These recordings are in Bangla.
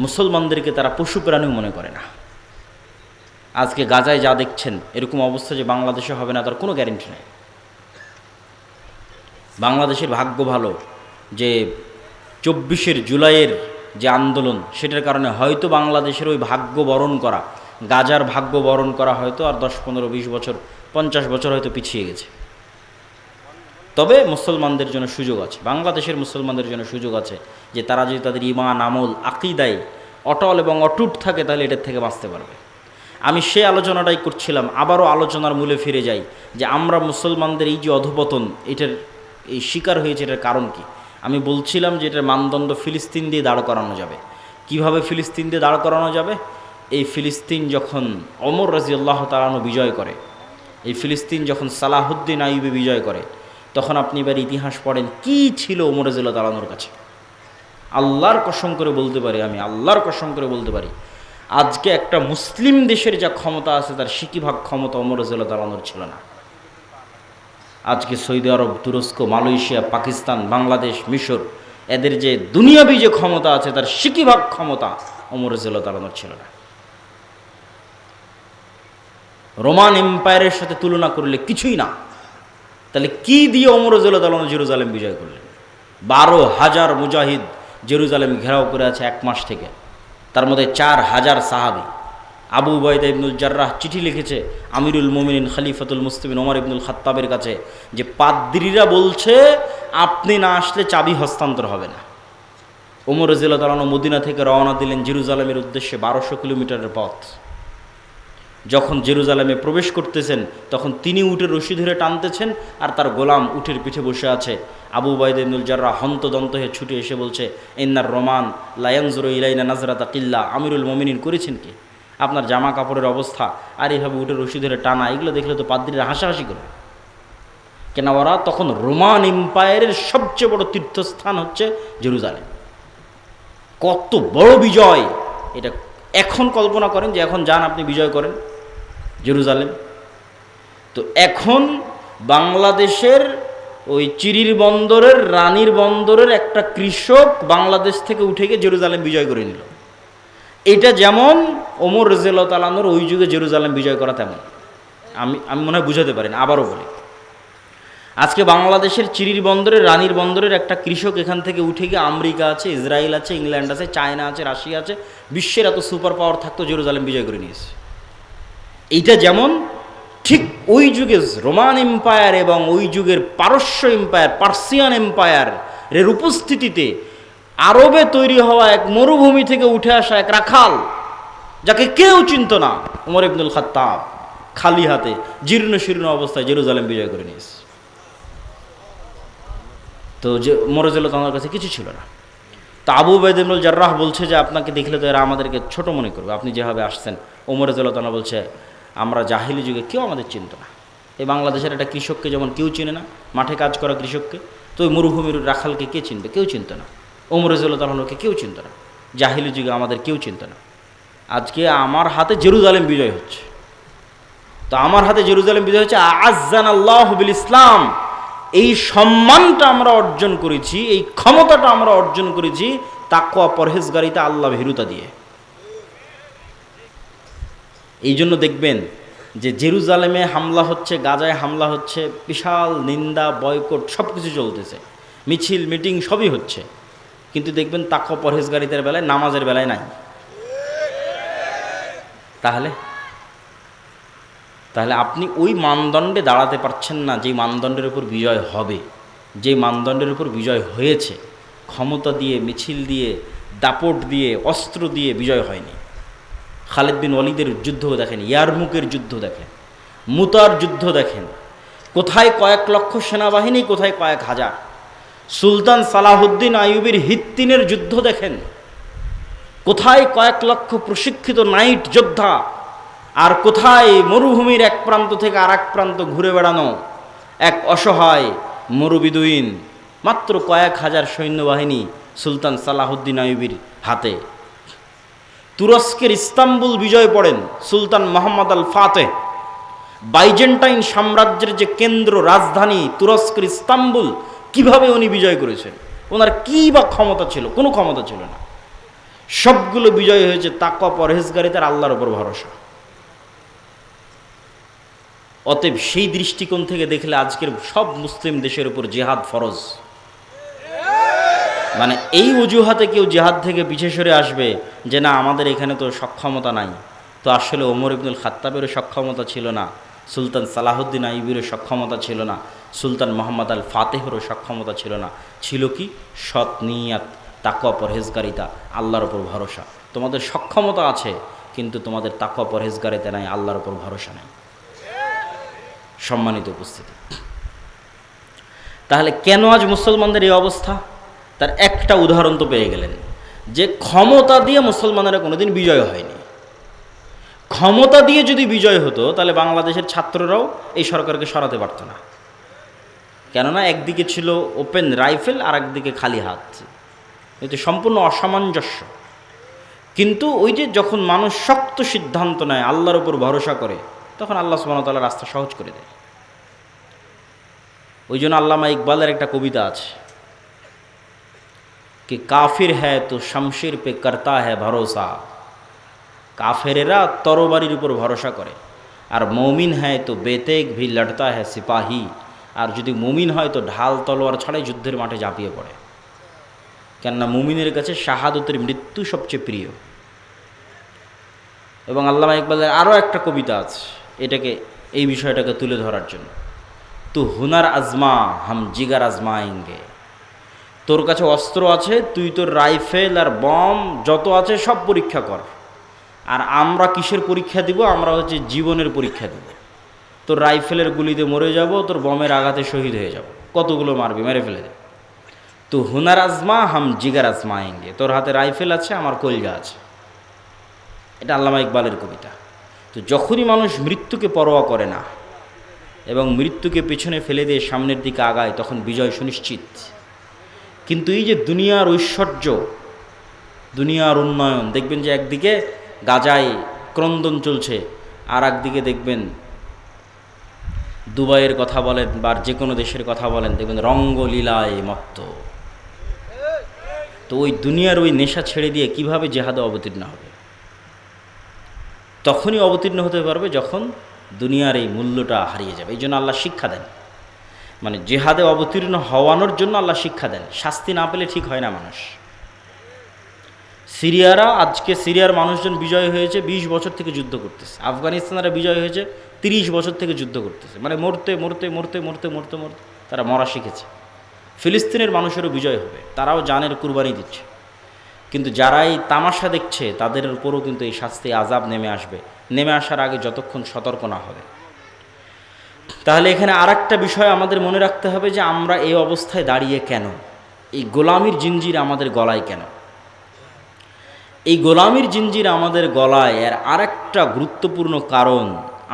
মুসলমানদেরকে তারা পশু প্রাণীও মনে করে না। আজকে গাজায় যা দেখছেন, এরকম অবস্থা যে বাংলাদেশে হবে না তার কোনো গ্যারেন্টি নেই। বাংলাদেশের ভাগ্য ভালো যে 24 জুলাইয়ের যে আন্দোলন, সেটার কারণে হয়তো বাংলাদেশের ওই ভাগ্য বরণ করা, গাজার ভাগ্য বরণ করা হয়তো আর 10, 15, 20 বছর, 50 বছর হয়তো পিছিয়ে গেছে। তবে মুসলমানদের জন্য সুযোগ আছে, বাংলাদেশের মুসলমানদের জন্য সুযোগ আছে যে তারা যদি তাদের ঈমান, আমল, আকীদায় অটল এবং অটুট থাকে তাহলে এটার থেকে বাঁচতে পারবে। আমি সে আলোচনাটাই করছিলাম, আবারও আলোচনার মূলে ফিরে যাই যে আমরা মুসলমানদের এই যে অধঃপতন, এটার এই শিকার হয়েছে, এটার কারণ কি? আমি বলছিলাম যে এটার মানদণ্ড ফিলিস্তিন দিয়ে দাঁড় করানো যাবে। কিভাবে ফিলিস্তিন দিয়ে দাঁড় করানো যাবে? এই ফিলিস্তিন যখন ওমর রাদিয়াল্লাহু তাআলা আনহু বিজয় করে, এই ফিলিস্তিন যখন সালাহুদ্দিন আইয়ুবী বিজয় করে, তখন আপনি এবার ইতিহাস পড়েন কি ছিল ওমর রাদিয়াল্লাহু তাআলা আনহুর কাছে। আল্লাহর কসম করে বলতে পারি, আমি আল্লাহর কসম করে বলতে পারি, আজকে একটা মুসলিম দেশের যা ক্ষমতা আছে তার 60% ক্ষমতা ওমর রাদিয়াল্লাহু তাআলা আনহুর ছিল না। আজকে সৌদি আরব, তুরস্ক, মালয়েশিয়া, পাকিস্তান, বাংলাদেশ, মিশর, এদের যে দুনিয়াবি যে ক্ষমতা আছে তার 60% ক্ষমতা ওমর রাদিয়াল্লাহু তাআলা আনহুর ছিল না। রোমান এম্পায়ারের সাথে তুলনা করলে কিছুই না। তাহলে কি দিয়ে ওমর রাদিয়াল্লাহু তাআলা আনহু জেরুজালেম বিজয় করলেন? 12,000 মুজাহিদ জেরুজালেম ঘেরাও করে আছে 1 মাস থেকে, তার মধ্যে 4,000 সাহাবী। আবু উবাইদা ইবনুল জাররাহ চিঠি লিখেছে আমিরুল মুমিনিন খলিফাতুল মুসলিমিন ওমর ইবনুল খাত্তাবের কাছে যে পাদ্রীরা বলছে আপনি না আসলে চাবি হস্তান্তর হবে না। ওমর রাদিয়াল্লাহু তাআলা আনহু মদিনা থেকে রওনা দিলেন জেরুজালেমের উদ্দেশ্যে, 1200 কিলোমিটারের পথ। যখন জেরুজালেমে প্রবেশ করতেছেন তখন তিনি উটের রশি ধরে টানতেছেন আর তার গোলাম উটের পিঠে বসে আছে। আবু উবাইদা ইবনুল জাররাহ হন্তদন্ত হয়ে ছুটে এসে বলছে, ইন্নার রোমান লা ইয়ানজুরু ইলাইনা নাজরাতা কিল্লা, আমিরুল মুমিনিন করেছেন কি? আপনার জামা কাপড়ের অবস্থা আর এইভাবে উটের রশি ধরে টানা, এগুলো দেখলে তো পাদ্রীরা হাসাহাসি করবে। কেন ওরা তখন রোমান এম্পায়ারের সবচেয়ে বড় তীর্থস্থান হচ্ছে জেরুজালেম। কত বড় বিজয় এটা! এখন কল্পনা করেন যে এখন যান আপনি বিজয় করেন জেরুজালেম। তো এখন বাংলাদেশের ওই চিরির বন্দরের, রানীর বন্দরের একটা কৃষক বাংলাদেশ থেকে উঠে গিয়ে জেরুজালেম বিজয় করে নিল। এটা যেমন ওমর রাদিয়াল্লাহু তাআলা আনহুর ওই যুগে জেরুজালেম বিজয় করা তেমন। আমি মনে হয় বুঝাতে পারেন। আবারও বলি, আজকে বাংলাদেশের চিরির বন্দরের, রানীর বন্দরের একটা কৃষক এখান থেকে উঠে গিয়ে আমেরিকা আছে, ইসরায়েল আছে, ইংল্যান্ড আছে, চায়না আছে, রাশিয়া আছে, বিশ্বের এত সুপার পাওয়ার থাকতো জেরুজালেম বিজয় করে নিয়েছে। এইটা যেমন ঠিক ওই যুগে রোমান এম্পায়ার এবং ওই যুগের পারস্য এম্পায়ার, পার্সিয়ান এম্পায়ারের উপস্থিতিতে আরবে তৈরি হওয়া এক মরুভূমি থেকে উঠে আসা এক রাখাল, যাকে কেউ চিনত না, ওমর ইবনুল খাত্তাব খালি হাতে জীর্ণ শীর্ণ অবস্থায় জেরুজালেম বিজয় করে নিয়েছে। তো যে ওমর রাদিয়াল্লাহু তাআলার কাছে কিছু ছিল না। তো আবু উবাইদা ইবনুল জাররাহ বলছে যে আপনাকে দেখলে তো এরা আমাদেরকে ছোট মনে করবে, আপনি যেভাবে আসছেন। ওমর রাদিয়াল্লাহু তাআলা বলছে আমরা জাহিলি যুগে কেউ আমাদের চিনত না। এই বাংলাদেশের একটা কৃষককে যেমন কেউ চিনে না, মাঠে কাজ করা কৃষককে, তো ওই মরুভূমির রাখালকে কে চিনবে? কেউ চিনত না। ওমর রাদিয়াল্লাহু তাআলাকে কেউ চিনত না। জাহিলি যুগে আমাদের কেউ চিনত না। আজকে আমার হাতে জেরুজালেম বিজয় হচ্ছে। তো আমার হাতে জেরুজালেম বিজয় হচ্ছে, আ'আজ্জানাল্লাহু বিল ইসলাম। এই সম্মানটা আমরা অর্জন করেছি, এই ক্ষমতাটা আমরা অর্জন করেছি তাকওয়া, পরহেজগারিতা, আল্লাহ ভীরুতা দিয়ে। এই জন্য দেখবেন যে জেরুজালেমে হামলা হচ্ছে, গাজায় হামলা হচ্ছে, বিশাল নিন্দা, বয়কট সব কিছু চলতেছে, মিছিল মিটিং সবই হচ্ছে, কিন্তু দেখবেন তাকওয়া পরহেজগারিতার বেলায়, নামাজের বেলায় নাই। তাহলে আপনি ওই মানদণ্ডে দাঁড়াতে পারছেন না যেই মানদণ্ডের উপর বিজয় হবে, যেই মানদণ্ডের উপর বিজয় হয়েছে। ক্ষমতা দিয়ে, মিছিল দিয়ে, দাপট দিয়ে, অস্ত্র দিয়ে বিজয় হয়নি। খালিদ বিন ওয়ালিদের যুদ্ধ দেখেন, ইয়ারমুকের যুদ্ধ দেখেন, মুতার যুদ্ধ দেখেন, কোথায় কয়েক লক্ষ সেনাবাহিনী, কোথায় কয়েক হাজার। সুলতান সালাহুদ্দিন আইয়ুবীর হিত্তিনের যুদ্ধ দেখেন, কোথায় কয়েক লক্ষ প্রশিক্ষিত নাইট যোদ্ধা, আর কোথায় মরুভূমির এক প্রান্ত থেকে আর এক প্রান্ত ঘুরে বেড়ানো এক অসহায় মরুবিদুইন। মাত্র কয়েক হাজার সৈন্যবাহিনী সুলতান সালাহুদ্দিন আইয়ুবীর হাতে। তুরস্কের ইস্তাম্বুল বিজয় পড়েন সুলতান মোহাম্মদ আল ফাতেহ। বাইজেন্টাইন সাম্রাজ্যের যে কেন্দ্র, রাজধানী তুরস্কের ইস্তাম্বুল, কিভাবে উনি বিজয় করেছেন? ওনার কী বা ক্ষমতা ছিল? কোনো ক্ষমতা ছিল না। সবগুলো বিজয় হয়েছে তাকওয়া, পরহেজগারিতার, আল্লাহর উপর ভরসা। অতএব সেই দৃষ্টিকোণ থেকে দেখলে আজকের সব মুসলিম দেশের উপর জিহাদ ফরজ। মানে এই অজুহাতে কেউ জিহাদ থেকে পিছিয়ে সরে আসবে যে না আমাদের এখানে তো সক্ষমতা নাই, তো আসলে ওমর ইবনুল খাত্তাবেরও সক্ষমতা ছিল না, সুলতান সালাহুদ্দিন আইবিরও সক্ষমতা ছিল না, সুলতান মোহাম্মদ আল ফাতেহেরও সক্ষমতা ছিল না। ছিল কি? সৎ নিয়াত, তাকওয়া, পরহেজগারিতা, আল্লাহর উপর ভরসা। তোমাদের সক্ষমতা আছে কিন্তু তোমাদের তাকওয়া পরহেজগারিতা নাই, আল্লাহর উপর ভরসা নাই। সম্মানিত উপস্থিতি, তাহলে কেন আজ মুসলমানদের এই অবস্থা? তার একটা উদাহরণ তো পেয়ে গেলেন, যে ক্ষমতা দিয়ে মুসলমানেরা কোনোদিন বিজয় হয়নি। ক্ষমতা দিয়ে যদি বিজয় হতো তাহলে বাংলাদেশের ছাত্ররাও এই সরকারকে সরাতে পারত না। কেননা একদিকে ছিল ওপেন রাইফেল আর একদিকে খালি হাত, এতে সম্পূর্ণ অসামঞ্জস্য। কিন্তু ওই যে যখন মানুষ শক্ত সিদ্ধান্ত নেয়, আল্লাহর উপর ভরসা করে, তখন আল্লাহ সুবহানাহু ওয়া তাআলা রাস্তা সহজ করে দেয়। ওই জন্য আল্লামা ইকবালের একটা কবিতা আছে कि काफिर है तो शमशीर पे करता है भरोसा। কাফেরেরা তরবারির উপর ভরসা করে, আর মমিন হয় তো বেতেগ ভি লড়তা হ্যায় সিপাহী। আর যদি মুমিন হয় তো ঢাল তলোয়ার ছাড়াই যুদ্ধের মাঠে ঝাঁপিয়ে পড়ে। কেননা মুমিনের কাছে শাহাদতের মৃত্যু সবচেয়ে প্রিয়। এবং আল্লামা ইকবালের আরও একটা কবিতা আছে এটাকে, এই বিষয়টাকে তুলে ধরার জন্য। তু হুনার আজমা হাম জিগার আজমায়েঙ্গে। তোর কাছে অস্ত্র আছে, তুই তোর রাইফেল আর বম যত আছে সব পরীক্ষা কর। আর আমরা কিসের পরীক্ষা দিব? আমরা হচ্ছে জীবনের পরীক্ষা দিব। তোর রাইফেলের গুলিতে মরে যাব, তোর বমের আঘাতে শহীদ হয়ে যাব। কতগুলো মারবি, মেরে ফেলে দে। তো হুনার আজমা হাম জিগার আজমায়েঙ্গে। তোর হাতে রাইফেল আছে, আমার কলজা আছে। এটা আল্লামা ইকবালের কবিতা। তো যখনই মানুষ মৃত্যুকে পরোয়া করে না এবং মৃত্যুকে পেছনে ফেলে দিয়ে সামনের দিকে আগায়, তখন বিজয় সুনিশ্চিত। কিন্তু এই যে দুনিয়ার ঐশ্বর্য, দুনিয়ার উন্নয়ন, দেখবেন যে একদিকে গাজায় ক্রন্দন চলছে, আর একদিকে দেখবেন দুবাইয়ের কথা বলেন বা যে কোনো দেশের কথা বলেন, দেখবেন রঙ্গলীলায় মত্ত। তো ওই দুনিয়ার ওই নেশা ছেড়ে দিয়ে কিভাবে জেহাদে অবতীর্ণ হবে? তখনই অবতীর্ণ হতে পারবে যখন দুনিয়ার এই মূল্যটা হারিয়ে যাবে। এই জন্য আল্লাহ শিক্ষা দেন, মানে জেহাদে অবতীর্ণ হওয়ানোর জন্য আল্লাহ শিক্ষা দেন। শাস্তি না পেলে ঠিক হয় না মানুষ। সিরিয়ারা, আজকে সিরিয়ার মানুষজন বিজয় হয়েছে 20 বছর থেকে যুদ্ধ করতেছে। আফগানিস্তানেরা বিজয় হয়েছে 30 বছর থেকে যুদ্ধ করতেছে। মানে মরতে মরতে মরতে মরতে মরতে মরতে তারা মরা শিখেছে। ফিলিস্তিনের মানুষেরও বিজয় হবে, তারাও জানের কুরবানি দিচ্ছে। কিন্তু যারা এই তামাশা দেখছে তাদের উপরও কিন্তু এই শাস্তি আযাব নেমে আসবে, নেমে আসার আগে যতক্ষণ সতর্ক না হবে। তাহলে এখানে আরেকটা বিষয় আমাদের মনে রাখতে হবে যে আমরা এই অবস্থায় দাঁড়িয়ে কেন? এই গোলামির জিঞ্জির আমাদের গলায় কেন? এই গোলামির জিঞ্জির আমাদের গলায় এর আরেকটা গুরুত্বপূর্ণ কারণ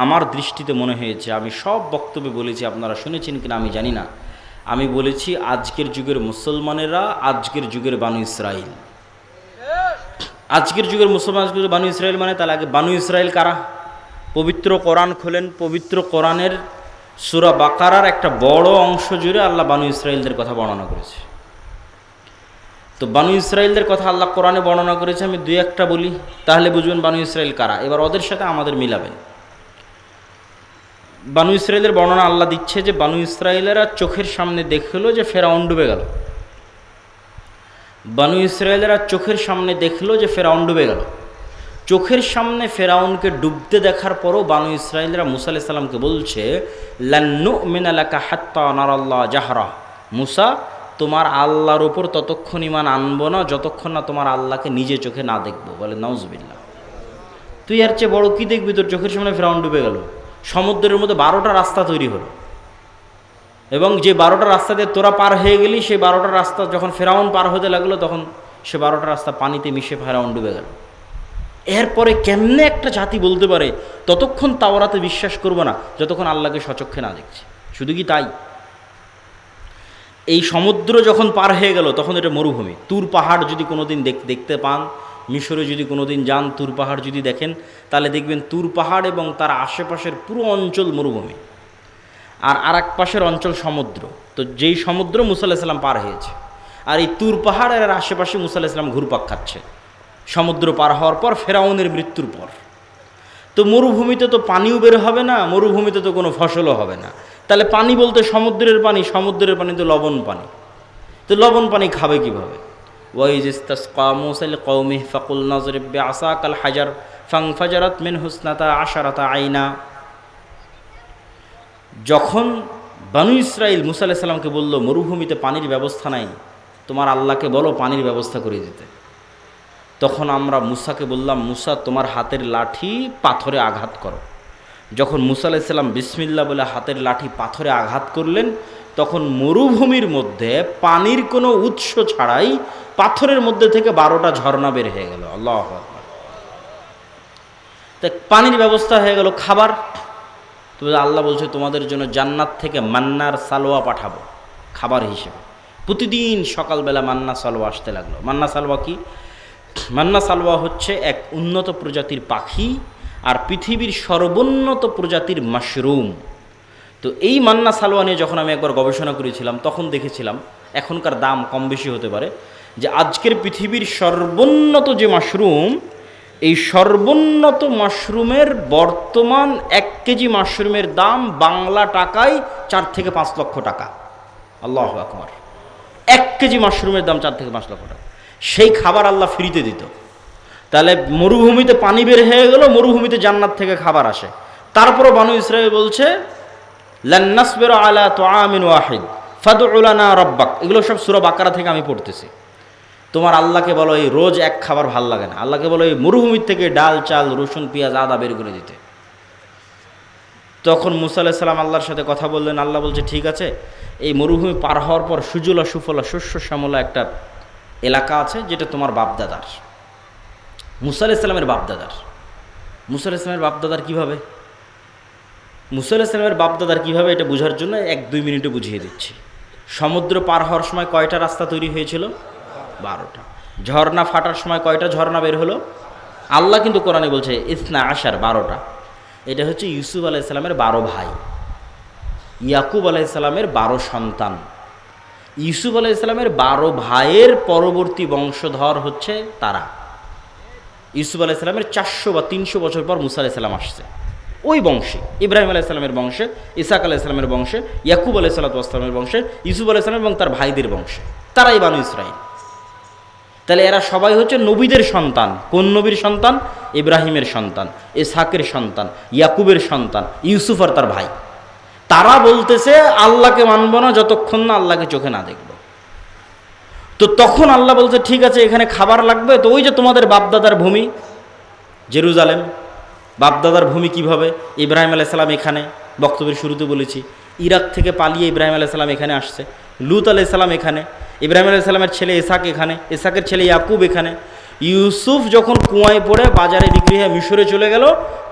আমার দৃষ্টিতে মনে হয়েছে, আমি সব বক্তব্যে বলেছি, আপনারা শুনেছেন কিনা আমি জানি না, আমি বলেছি আজকের যুগের মুসলমানেরা আজকের যুগের বানু ইসরাইল। আজকের যুগের মুসলমান বানু ইসরাইল মানে, তাহলে আগে বানু ইসরাইল কারা? পবিত্র কোরআন খোলেন, পবিত্র কোরআনের সূরা বাকারার একটা বড় অংশ জুড়ে আল্লাহ বানু ইসরাইলদের কথা বর্ণনা করেছে। তো বানু ইসরাইলদের কথা আল্লাহ কোরআনে বর্ণনা করেছে, আমি দুই একটা বলি তাহলে বুঝবেন বানু ইসরাইল কারা। এবার ওদের সাথে আমাদের মিলাবেন। বানু ইসরাইলের বর্ণনা আল্লাহ দিচ্ছে যে বানু ইসরাইলেরা চোখের সামনে দেখলো যে ফেরাউন ডুবে গেল। বানু ইসরাইলেরা চোখের সামনে দেখলো যে ফেরাউন ডুবে গেল। চোখের সামনে ফেরাউনকে ডুবতে দেখার পরও বানু ইসরাইলরা মুসা আলাইহিস সালামকে বলছে, লান নুমিনা লাকা হাত্তা নারাল্লাহ জাহরা। মুসা, তোমার আল্লাহর উপর ততক্ষণ ঈমান আনবো না যতক্ষণ না তোমার আল্লাহকে নিজে চোখে না দেখবো। বলে নাউজুবিল্লাহ, তুই আর চেয়ে বড় কি দেখবি? তোর চোখের সামনে ফেরাউন ডুবে গেল। সমুদ্রের মধ্যে 12টা রাস্তা তৈরি হলো, এবং যে 12টা রাস্তা দিয়ে তোরা পার হয়ে গেলি, সেই 12টা রাস্তা যখন ফেরাউন পার হতে লাগলো তখন সে 12টা রাস্তা পানিতে মিশে ফেরাউন ডুবে গেল। এরপরে কেমনে একটা জাতি বলতে পারে ততক্ষণ তাওরাতে বিশ্বাস করবো না যতক্ষণ আল্লাহকে সচক্ষে না দেখছে? শুধু কি তাই, এই সমুদ্র যখন পার হয়ে গেল তখন এটা মরুভূমি। তুর পাহাড় যদি কোনোদিন দেখতে পান, মিশরে যদি কোনোদিন যান, তুর পাহাড় যদি দেখেন, তাহলে দেখবেন তুর পাহাড় এবং তার আশেপাশের পুরো অঞ্চল মরুভূমি, আর আরেক পাশের অঞ্চল সমুদ্র। তো যেই সমুদ্র মুসা আলাইহিস সালাম পার হয়েছে, আর এই তুর পাহাড়ের আশেপাশে মুসা আলাইহিস সালাম ঘুরপাক খাচ্ছে। সমুদ্র পার হওয়ার পর, ফেরাউনের মৃত্যুর পর। তো মরুভূমিতে তো পানিও বের হবে না, মরুভূমিতে তো কোনো ফসলও হবে না। তাহলে পানি বলতে সমুদ্রের পানি, সমুদ্রের পানি তো লবণ পানি। তো লবণ পানি খাবে কীভাবে? ওয়াইজ ইস্তাসকা মূসা লিকওমিহি ফাকুলনা যরিব বিআসাকাল হাজার ফানফাজারাত মিনহু ইসনাতা আশারাতা আইনা। যখন বানু ইসরাইল মূসা আলাইহিস সালামকে বলল মরুভূমিতে পানির ব্যবস্থা নাই, তোমার আল্লাহকে বলো পানির ব্যবস্থা করে দিতে, তখন আমরা মূসাকে বললাম, মূসা তোমার হাতের লাঠি পাথরে আঘাত করো। যখন মূসা আলাইহিস সালাম বিসমিল্লাহ বলে হাতের লাঠি পাথরে আঘাত করলেন, তখন মরুভূমির মধ্যে পানির কোনো উৎস ছাড়াই পাথরের মধ্যে থেকে 12টা ঝর্ণা বের হয়ে গেল। আল্লাহু আকবার। তা পানির ব্যবস্থা হয়ে গেল। খাবার, তবে আল্লাহ বলছে তোমাদের জন্য জান্নাত থেকে মান্নার সালোয়া পাঠাবো খাবার হিসেবে। প্রতিদিন সকালবেলা মান্না সালোয়া আসতে লাগলো। মান্না সালোয়া কি? মান্না সালোয়া হচ্ছে এক উন্নত প্রজাতির পাখি আর পৃথিবীর সর্বোন্নত প্রজাতির মাশরুম। তো এই মান্না সালোয়া নিয়ে যখন আমি একবার গবেষণা করেছিলাম, তখন দেখেছিলাম, এখনকার দাম কম বেশি হতে পারে, যে আজকের পৃথিবীর সর্বোন্নত যে মাশরুম, এই সর্বোন্নত মাশরুমের বর্তমান 1 কেজি মাশরুমের দাম বাংলা টাকায় 4 থেকে 5 লক্ষ টাকা। আল্লাহু আকবার। 1 কেজি মাশরুমের দাম 4 থেকে 5 লক্ষ টাকা। সেই খাবার আল্লাহ ফ্রিতে দিত। তাহলে মরুভূমিতে পানি বের হয়ে গেল, মরুভূমিতে জান্নাত থেকে খাবার আসে। তারপরও বানু ইসরাঈল বলছে লান নাসবিরা আলা তুআমিন ওয়াহিদ ফাদউ লানা রাব্বাক। এগুলো সব সূরা বাকারা থেকে আমি পড়তেছি। তোমার আল্লাহকে বলো এই রোজ এক খাবার ভাল লাগে না, আল্লাহকে বলো এই মরুভূমির থেকে ডাল, চাল, রসুন, পেঁয়াজ, আদা বের করে দিতে। তখন মূসা আলাইহিস সালাম আল্লাহর সাথে কথা বললেন। আল্লাহ বলছে ঠিক আছে, এই মরুভূমি পার হওয়ার পর সুজলা সুফলা শস্য শ্যামলা একটা এলাকা আছে, যেটা তোমার বাপদাদার, মূসা আলাইহিস সালামের বাপদাদার। মূসা আলাইহিস সালামের বাপদাদার কীভাবে? মূসা আলাইহিস সালামের বাপদাদার কীভাবে, এটা বোঝার জন্য 1-2 মিনিটে বুঝিয়ে দিচ্ছি। সমুদ্র পার হওয়ার সময় কয়টা রাস্তা তৈরি হয়েছিল? 12টা। ঝর্ণা ফাটার সময় কয়টা ঝর্ণা বের হলো? আল্লাহ কিন্তু কোরআনে বলছে ইসনা আশার, 12টা। এটা হচ্ছে ইউসুফ আলাইহিস সালামের 12 ভাই, ইয়াকুব আলাইহিস সালামের 12 সন্তান। ইউসুফ আলাইহিস সালামের 12 ভাইয়ের পরবর্তী বংশধর হচ্ছে তারা। ইউসুফ আলাইহিস সালামের 400 বা 300 বছর পর মূসা আলাইহিস সালাম আসছে। ওই বংশে ইব্রাহিম আলাইহিস সালামের বংশে, ইসাক আলাইহিস সালামের বংশে, ইয়াকুব আলাইহিস সালামের বংশে, ইউসুফ আলাইহিস সালাম এবং তার ভাইদের বংশে, তারাই বানু ইসরাঈল। তাহলে এরা সবাই হচ্ছে নবীদের সন্তান। কোন নবীর সন্তান? ইব্রাহিমের সন্তান, ইসহাকের সন্তান, ইয়াকুবের সন্তান, ইউসুফ আর তার ভাই। তারা বলতেছে আল্লাহকে মানব না যতক্ষণ না আল্লাহকে চোখে না দেখব। তো তখন আল্লাহ বলছে ঠিক আছে, এখানে খাবার লাগবে। তো ওই যে তোমাদের বাপদাদার ভূমি জেরুজালেম, বাপদাদার ভূমি কিভাবে? ইব্রাহিম আলাইহিস সালাম এখানে, বক্তব্যের শুরুতে বলেছি, ইরাক থেকে পালিয়ে ইব্রাহিম আলাইহিস সালাম এখানে আসছে। লূত আলাইহিস সালাম এখানে, ইব্রাহিম আলাইহিস সালামের ছেলে ইসহাক এখানে, ইসহাকের ছেলে ইয়াকুব এখানে। ইউসুফ যখন কুয়ায় পড়ে বাজারে বিক্রি হয়ে মিশরে চলে গেল,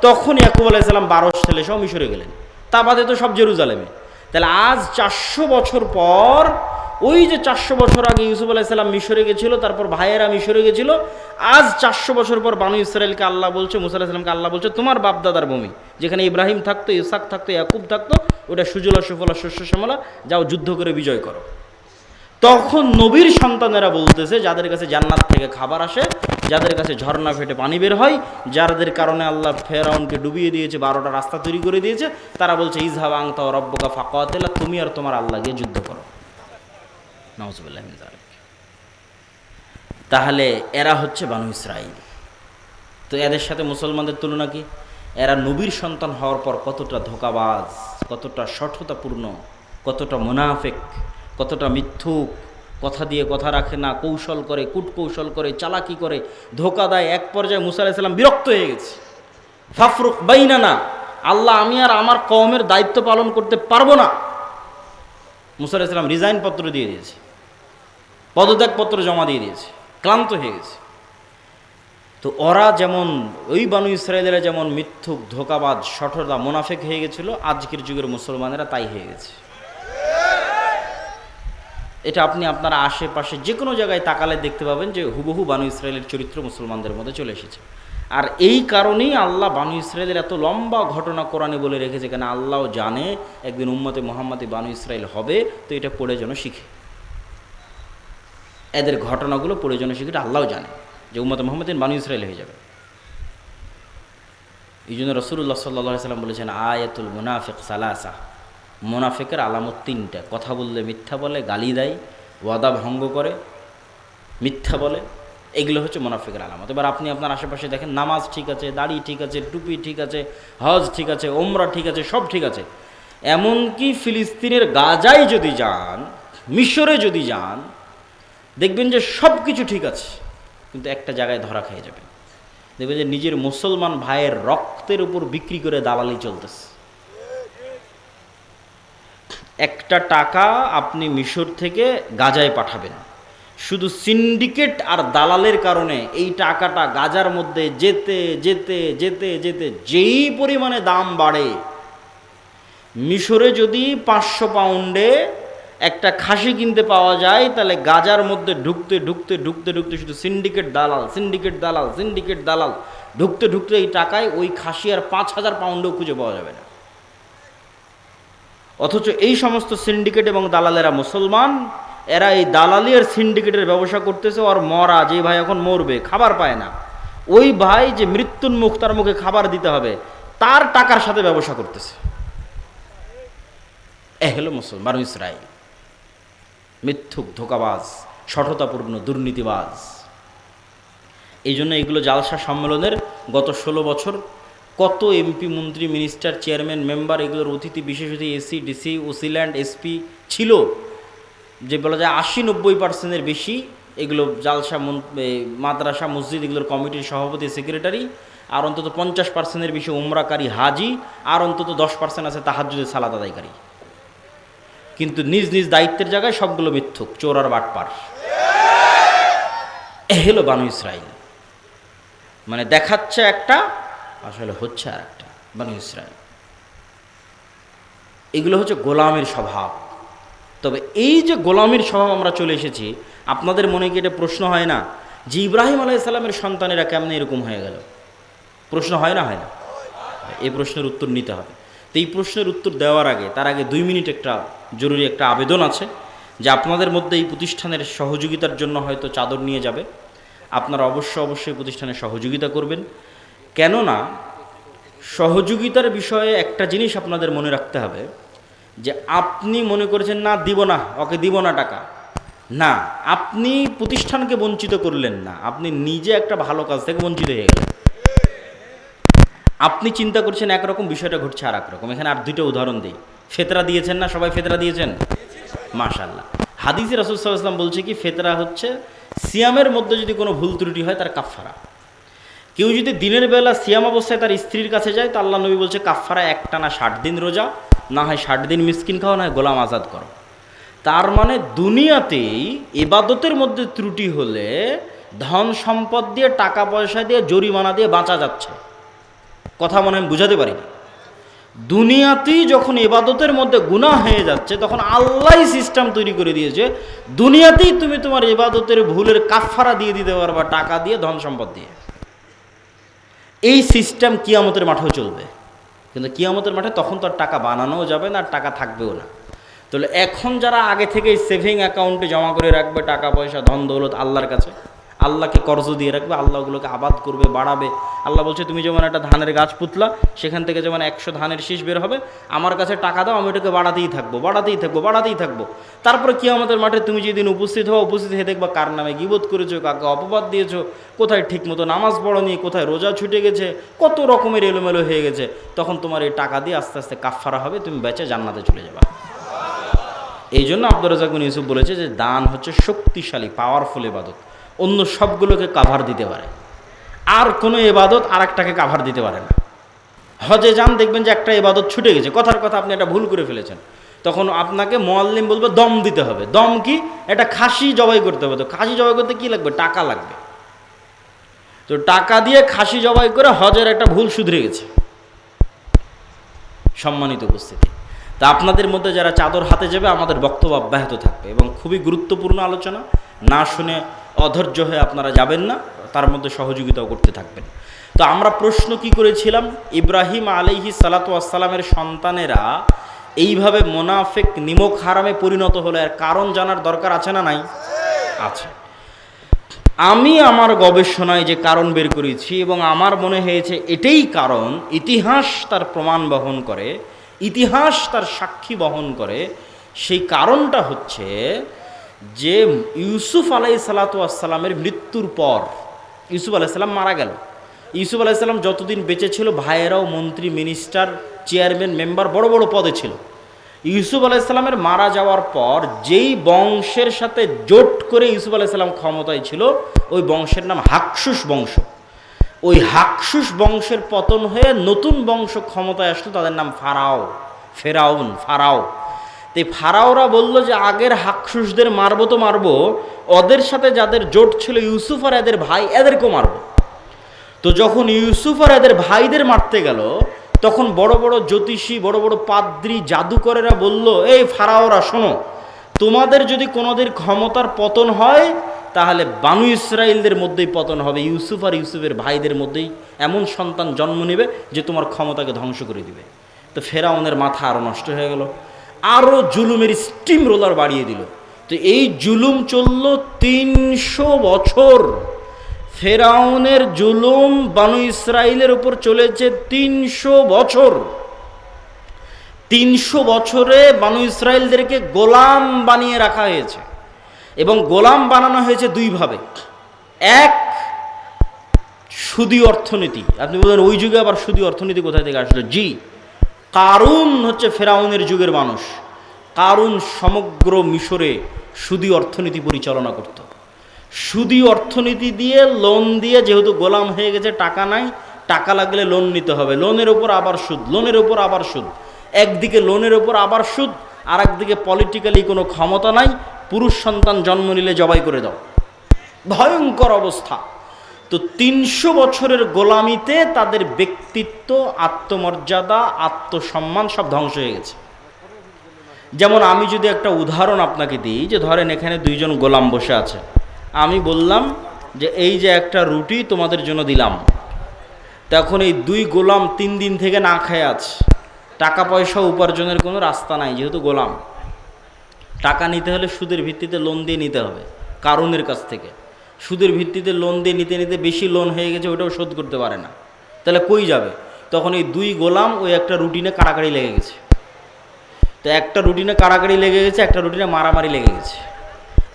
তখন ইয়াকুব আলাইহিস সালাম 12 ছেলে সহ মিশরে গেলেন। তা বাদে তো সব জেরুজালেমে। তাহলে আজ 400 বছর পর, ওই যে 400 বছর আগে ইউসুফ আলাইহিস সালাম মিশরে গেছিল, তারপর ভাইয়েরা মিশরে গেছিল, আজ 400 বছর পর বানু ইসরাঈলকে আল্লাহ বলছে, মূসা আলাইহিস সালামকে আল্লাহ বলছে তোমার বাপদাদার ভূমি, যেখানে ইব্রাহিম থাকতো, ইসহাক থাকতো, ইয়াকুব থাকতো, ওটা সুজলা সুফলা শস্য শ্যামলা, যাও যুদ্ধ করে বিজয় করো। তখন নবীর সন্তানেরা বলতেছে যাদের কাছে জান্নাত থেকে খাবার আসে, যাদের কাছে ঝর্ণা ফেটে পানি বের হয়, যাদের কারণে আল্লাহ ফেরাউনকে ডুবিয়ে দিয়েছে, 12টা রাস্তা তৈরি করে দিয়েছে, তারা বলছে ইযহাব আনতা ওয়া রাব্বুকা ফাকাতিলা, তুমি আর তোমার আল্লাহ গিয়ে যুদ্ধ করো। নাউযুবিল্লাহি মিন যালিক। তাহলে এরা হচ্ছে বানু ইসরাঈল। তো এদের সাথে মুসলমানদের তুলনা কি? এরা নবীর সন্তান হওয়ার পর কতটা ধোঁকাবাজ, কতটা শঠতাপূর্ণ, কতটা মুনাফিক, কতটা মিথ্যুক, কথা দিয়ে কথা রাখে না, কৌশল করে, কূটকৌশল করে, চালাকি করে, ধোঁকা দেয়। এক পর্যায়ে মূসা আলাইহিস সালাম বিরক্ত হয়ে গেছে। ফাফরুক বাইনানা, আল্লাহ আমি আর আমার কওমের দায়িত্ব পালন করতে পারবো না। মূসা আলাইহিস সালাম রিজাইন পত্র দিয়ে দিয়েছে, পদত্যাগ পত্র জমা দিয়ে দিয়েছে, ক্লান্ত হয়ে গেছে। তো ওরা যেমন, ওই বানু ইসরাঈলেরা যেমন মিথ্যুক, ধোঁকাবাজ, শঠতা, মুনাফিক হয়ে গেছিল, আজকের যুগের মুসলমানেরা তাই হয়ে গেছে। এটা আপনি আপনার আশেপাশে যে কোনো জায়গায় তাকালে দেখতে পাবেন যে হুবহু বানু ইসরাঈলের চরিত্র মুসলমানদের মধ্যে চলে এসেছে। আর এই কারণেই আল্লাহ বানু ইসরাঈলের এত লম্বা ঘটনা কোরআনে বলে রেখেছে, কেন আল্লাহও জানে একদিন উম্মতে মুহাম্মাদি বানু ইসরাঈল হবে, তো এটা পড়ে যেন শিখে, এদের ঘটনাগুলো পড়ে যেন শিখে, এটা আল্লাহও জানে। যে উম্মতে মুহাম্মাদিন বানু ইসরাইল হয়ে যাবে। এই জন্য রাসূলুল্লাহ সাল্লাল্লাহু আলাইহি সাল্লাম বলেছেন, আয়াতুল মুনাফিক সালাসা, মুনাফিকের আলামত তিনটা। কথা বললে মিথ্যা বলে, গালি দেয়, ওয়াদা ভঙ্গ করে, মিথ্যা বলে, এগুলো হচ্ছে মুনাফিকের আলামত। এবার আপনি আপনার আশেপাশে দেখেন, নামাজ ঠিক আছে, দাড়ি ঠিক আছে, টুপি ঠিক আছে, হজ ঠিক আছে, ওমরা ঠিক আছে, সব ঠিক আছে, এমনকি ফিলিস্তিনের গাজায় যদি যান, মিশরে যদি যান, দেখবেন যে সব কিছু ঠিক আছে, কিন্তু একটা জায়গায় ধরা খেয়ে যাবে। দেখবেন যে নিজের মুসলমান ভাইয়ের রক্তের উপর বিক্রি করে দালালি চলতেছে। একটা টাকা আপনি মিশর থেকে গাজায় পাঠাবেন, শুধু সিন্ডিকেট আর দালালের কারণে এই টাকাটা গাজার মধ্যে যেতে যেতে যেতে যেতে যেই পরিমাণে দাম বাড়ে, মিশরে যদি 500 পাউন্ডে একটা খাসি কিনতে পাওয়া যায়, তাহলে গাজার মধ্যে ঢুকতে ঢুকতে ঢুকতে ঢুকতে শুধু সিন্ডিকেট দালাল, সিন্ডিকেট দালাল, সিন্ডিকেট দালাল, ঢুকতে ঢুকতে এই টাকায় ওই খাসি আর 5000 পাউন্ডও খুঁজে পাওয়া যাবে না। অথচ এই সমস্ত সিন্ডিকেট এবং দালালেরা মুসলমান, এরা এই দালালি আর সিন্ডিকেটের ব্যবসা করতেছে। আর মরা যে ভাই এখন মরবে, খাবার পায় না, ওই ভাই যে মৃত্যুন্মুখ, তার মুখে খাবার দিতে হবে, তার টাকার সাথে ব্যবসা করতেছে। এ হলো মুসলমান বানু ইসরাইল, মিথ্যুক, ধোঁকাবাজ, সঠতাপূর্ণ দুর্নীতিবাজ। এই জন্য এগুলো জালসা সম্মেলনের গত 16 বছর কত এমপি, মন্ত্রী, মিনিস্টার, চেয়ারম্যান, মেম্বার, এগুলোর অতিথি, বিশেষ অতিথি, এসি, ডিসি, ওসিল্যান্ড, এসপি ছিল, যে বলা যায় 80-90% বেশি এগুলো জালসা, মাদ্রাসা, মসজিদ, এগুলোর কমিটির সভাপতি, সেক্রেটারি, আর অন্তত 50% বেশি উমরাকারী হাজি, আর অন্তত 10% আছে তাহাজ্জুদের সালাত আদায়কারী। কিন্তু নিজ নিজ দায়িত্বের জায়গায় সবগুলো মিথ্যুক, চোর আর বাটপার। এ হলো বানু ইসরাইল, মানে দেখাচ্ছে একটা, আসলে হচ্ছে আর একটা। বানু ইসরাইল এগুলো হচ্ছে গোলামের স্বভাব। তবে এই যে গোলামের স্বভাব আমরা চলে এসেছি, আপনাদের মনে কি এটা প্রশ্ন হয় না যে ইব্রাহিম আলাইহিস সালামের সন্তানেরা কেমনে এরকম হয়ে গেল? প্রশ্ন হয় না, হয় না? এই প্রশ্নের উত্তর নিতে হবে। তো এই প্রশ্নের উত্তর দেওয়ার আগে, তার আগে 2 মিনিট একটা জরুরি একটা আবেদন আছে, যে আপনাদের মধ্যে এই প্রতিষ্ঠানের সহযোগিতার জন্য হয়তো চাদর নিয়ে যাবে, আপনারা অবশ্যই প্রতিষ্ঠানের সহযোগিতা করবেন। কেননা সহযোগিতার বিষয়ে একটা জিনিস আপনাদের মনে রাখতে হবে, যে আপনি মনে করেছেন না দিব না, ওকে দিব না টাকা, না, আপনি প্রতিষ্ঠানকে বঞ্চিত করলেন না, আপনি নিজে একটা ভালো কাজ থেকে বঞ্চিত হয়ে গেলেন। আপনি চিন্তা করছেন একরকম, বিষয়টা ঘটছে আর একরকম। এখানে আর 2টা উদাহরণ দিই। ফেতরা দিয়েছেন না সবাই? ফেতরা দিয়েছেন, মাশাআল্লাহ। হাদিসে রাসূল সাল্লাল্লাহু আলাইহি ওয়াসাল্লাম বলছে কি, ফেতরা হচ্ছে সিয়ামের মধ্যে যদি কোনো ভুল ত্রুটি হয় তার কাফফারা। কেউ যদি দিনের বেলা সিয়াম অবস্থায় তার স্ত্রীর কাছে যায়, তা আল্লাহ নবী বলছে কাফফারা একটানা 60 দিন রোজা, না হয় 60 দিন মিসকিন খাও, না হয় গোলাম আজাদ করো। তার মানে দুনিয়াতেই ইবাদতের মধ্যে ত্রুটি হলে ধন সম্পদ দিয়ে, টাকা পয়সা দিয়ে, জরিমানা দিয়ে বাঁচা যাচ্ছে। কথা মনে হয় বুঝাতে পারিনি। দুনিয়াতেই যখন ইবাদতের মধ্যে গুনাহ হয়ে যাচ্ছে, তখন আল্লাহই সিস্টেম তৈরি করে দিয়েছে, দুনিয়াতেই তুমি তোমার ইবাদতের ভুলের কাফফারা দিয়ে দিতে পারবা, টাকা দিয়ে, ধন সম্পদ দিয়ে। এই সিস্টেম কিয়ামতের মাঠেও চলবে, কিন্তু কিয়ামতের মাঠে তখন তো আর টাকা বানানোও যাবে না, আর টাকা থাকবেও না। তাহলে এখন যারা আগে থেকেই সেভিং অ্যাকাউন্টে জমা করে রাখবে টাকা পয়সা, ধন দৌলত আল্লাহর কাছে, আল্লাহকে কর্জ দিয়ে রাখবে, আল্লাহ ওগুলোকে আবাদ করবে, বাড়াবে। আল্লাহ বলছে তুমি যেমন একটা ধানের গাছ পুতলা, সেখান থেকে যেমন 100 ধানের শীষ বের হবে, আমার কাছে টাকা দাও, আমি ওটাকে বাড়াতেই থাকবো, বাড়াতেই থাকবো, বাড়াতেই থাকবো। তারপরে কিয়ামতের মাঠে তুমি যেদিন উপস্থিত হও, উপস্থিত হয়ে দেখবা কার নামে গীবত করেছো, কাকে অপবাদ দিয়েছো, কোথায় ঠিকমতো নামাজ পড়োনি, কোথায় রোজা ছুটে গেছে, কত রকমের এলোমেলো হয়ে গেছে। তখন তোমার এই টাকা দিয়ে আস্তে আস্তে কাফফারা হবে, তুমি বেঁচে জান্নাতে চলে যাবা। এই জন্য আব্দুর রাজ্জাক বিন ইউসুফ বলেছে যে দান হচ্ছে শক্তিশালী, পাওয়ারফুল ইবাদত, অন্য সবগুলোকে কাভার দিতে পারে, আর কোনো ইবাদত আর একটাকে কাভার দিতে পারে না। হজে যান, দেখবেন যে একটা ইবাদত ছুটে গেছে, কথার কথা আপনি একটা ভুল করে ফেলেছেন, তখন আপনাকে মুআল্লিম বলবে দম দিতে হবে। দম কি? এটা খাসি জবাই করতে হবে। তো খাসি জবাই করতে কি লাগবে? টাকা লাগবে। তো টাকা দিয়ে খাসি জবাই করে হজের একটা ভুল শুধরে গেছে। সম্মানিত উপস্থিতি, তা আপনাদের মধ্যে যারা চাদর হাতে যাবে, আমাদের বক্তব্য অব্যাহত থাকবে এবং খুবই গুরুত্বপূর্ণ আলোচনা, না শুনে অধৈর্য হয়ে আপনারা যাবেন না, তার মধ্যে সহযোগিতাও করতে থাকবেন। তো আমরা প্রশ্ন কি করেছিলাম, ইব্রাহিম আলাইহিস সালাতু ওয়াস সালামের সন্তানেরা এইভাবে মুনাফিক, নিমক হারামে পরিণত হলো, এর কারণ জানার দরকার আছে না নাই? আছে। আমি আমার গবেষণায় যে কারণ বের করেছি এবং আমার মনে হয়েছে এটাই কারণ, ইতিহাস তার প্রমাণ বহন করে, ইতিহাস তার সাক্ষী বহন করে। সেই কারণটা হচ্ছে যে ইউসুফ আলাইহিসসালামের মৃত্যুর পর, ইউসুফ আলাইহিসসালাম মারা গেল। ইউসুফ আলাইহিসসালাম যতদিন বেঁচে ছিল ভাইয়েরাও মন্ত্রী, মিনিস্টার, চেয়ারম্যান, মেম্বার বড় বড় পদে ছিল। ইউসুফ আলাইহিসসালামের মারা যাওয়ার পর যেই বংশের সাথে জোট করে ইউসুফ আলাইহিসসালাম ক্ষমতায় ছিল, ওই বংশের নাম হাকসুস বংশ। ওই হাকসুস বংশের পতন হয়ে নতুন বংশ ক্ষমতায় আসলো, তাদের নাম ফারাও। তো ফারাওরা বলল যে আগের হাকসুসদের মারবো তো মারবো, ওদের সাথে যাদের জোট ছিল ইউসুফ আর এদের ভাই, এদেরকেও মারবো। তো যখন ইউসুফ আর এদের ভাইদের মারতে গেল, তখন বড় বড় জ্যোতিষী, বড় বড় পাদ্রী, জাদুকরেরা বলল, এই ফারাওরা শোনো, তোমাদের যদি কোনোদিন ক্ষমতার পতন হয় তাহলে বানু ইসরাইলদের মধ্যেই পতন হবে, ইউসুফ আর ইউসুফের ভাইদের মধ্যেই এমন সন্তান জন্ম নেবে যে তোমার ক্ষমতাকে ধ্বংস করে দিবে। তো ফেরাউনের মাথা আরও নষ্ট হয়ে গেল, আরও জুলুমের স্টিম রোলার বাড়িয়ে দিল। তো এই জুলুম চলল 300 বছর। ফেরাউনের জুলুম বানু ইসরাইলের উপর চলেছে 300 বছর। 300 বছরে বানু ইসরাইলদেরকে গোলাম বানিয়ে রাখা হয়েছে, এবং গোলাম বানানো হয়েছে দুইভাবে। এক, সুদী অর্থনীতি। আপনি বলেন ওই যুগে আবার সুদী অর্থনীতি কোথায় থেকে আসলো? জি, কারুন হচ্ছে ফেরাউনের যুগের মানুষ। কারুন সমগ্র মিশরে সুদী অর্থনীতি পরিচালনা করত। সুদী অর্থনীতি দিয়ে, লোন দিয়ে, যেহেতু গোলাম হয়ে গেছে, টাকা নাই, টাকা লাগলে লোন নিতে হবে, লোনের ওপর আবার সুদ, লোনের ওপর আবার সুদ। একদিকে লোনের ওপর আবার সুদ, আর একদিকে পলিটিক্যালি কোনো ক্ষমতা নাই, পুরুষ সন্তান জন্ম নিলে জবাই করে দাও, ভয়ঙ্কর অবস্থা। তো 300 বছরের গোলামিতে তাদের ব্যক্তিত্ব, আত্মমর্যাদা, আত্মসম্মান সব ধ্বংস হয়ে গেছে। যেমন আমি যদি একটা উদাহরণ আপনাকে দিই, যে ধরেন এখানে দুইজন গোলাম বসে আছে, আমি বললাম যে এই যে একটা রুটি তোমাদের জন্য দিলাম, তখন এই দুই গোলাম 3 দিন থেকে না খেয়ে আছে, টাকা পয়সা উপার্জনের কোনো রাস্তা নাই, যেহেতু গোলাম। টাকা নিতে হলে সুদের ভিত্তিতে লোন দিয়ে নিতে হবে কারুনের কাছ থেকে। সুদের ভিত্তিতে লোন দিয়ে নিতে নিতে বেশি লোন হয়ে গেছে, ওটাও শোধ করতে পারে না, তাহলে কই যাবে? তখন এই দুই গোলাম ওই একটা রুটিনে কাড়াকাড়ি লেগে গেছে। তো একটা রুটিনে কাড়াকাড়ি লেগে গেছে, একটা রুটিনে মারামারি লেগে গেছে।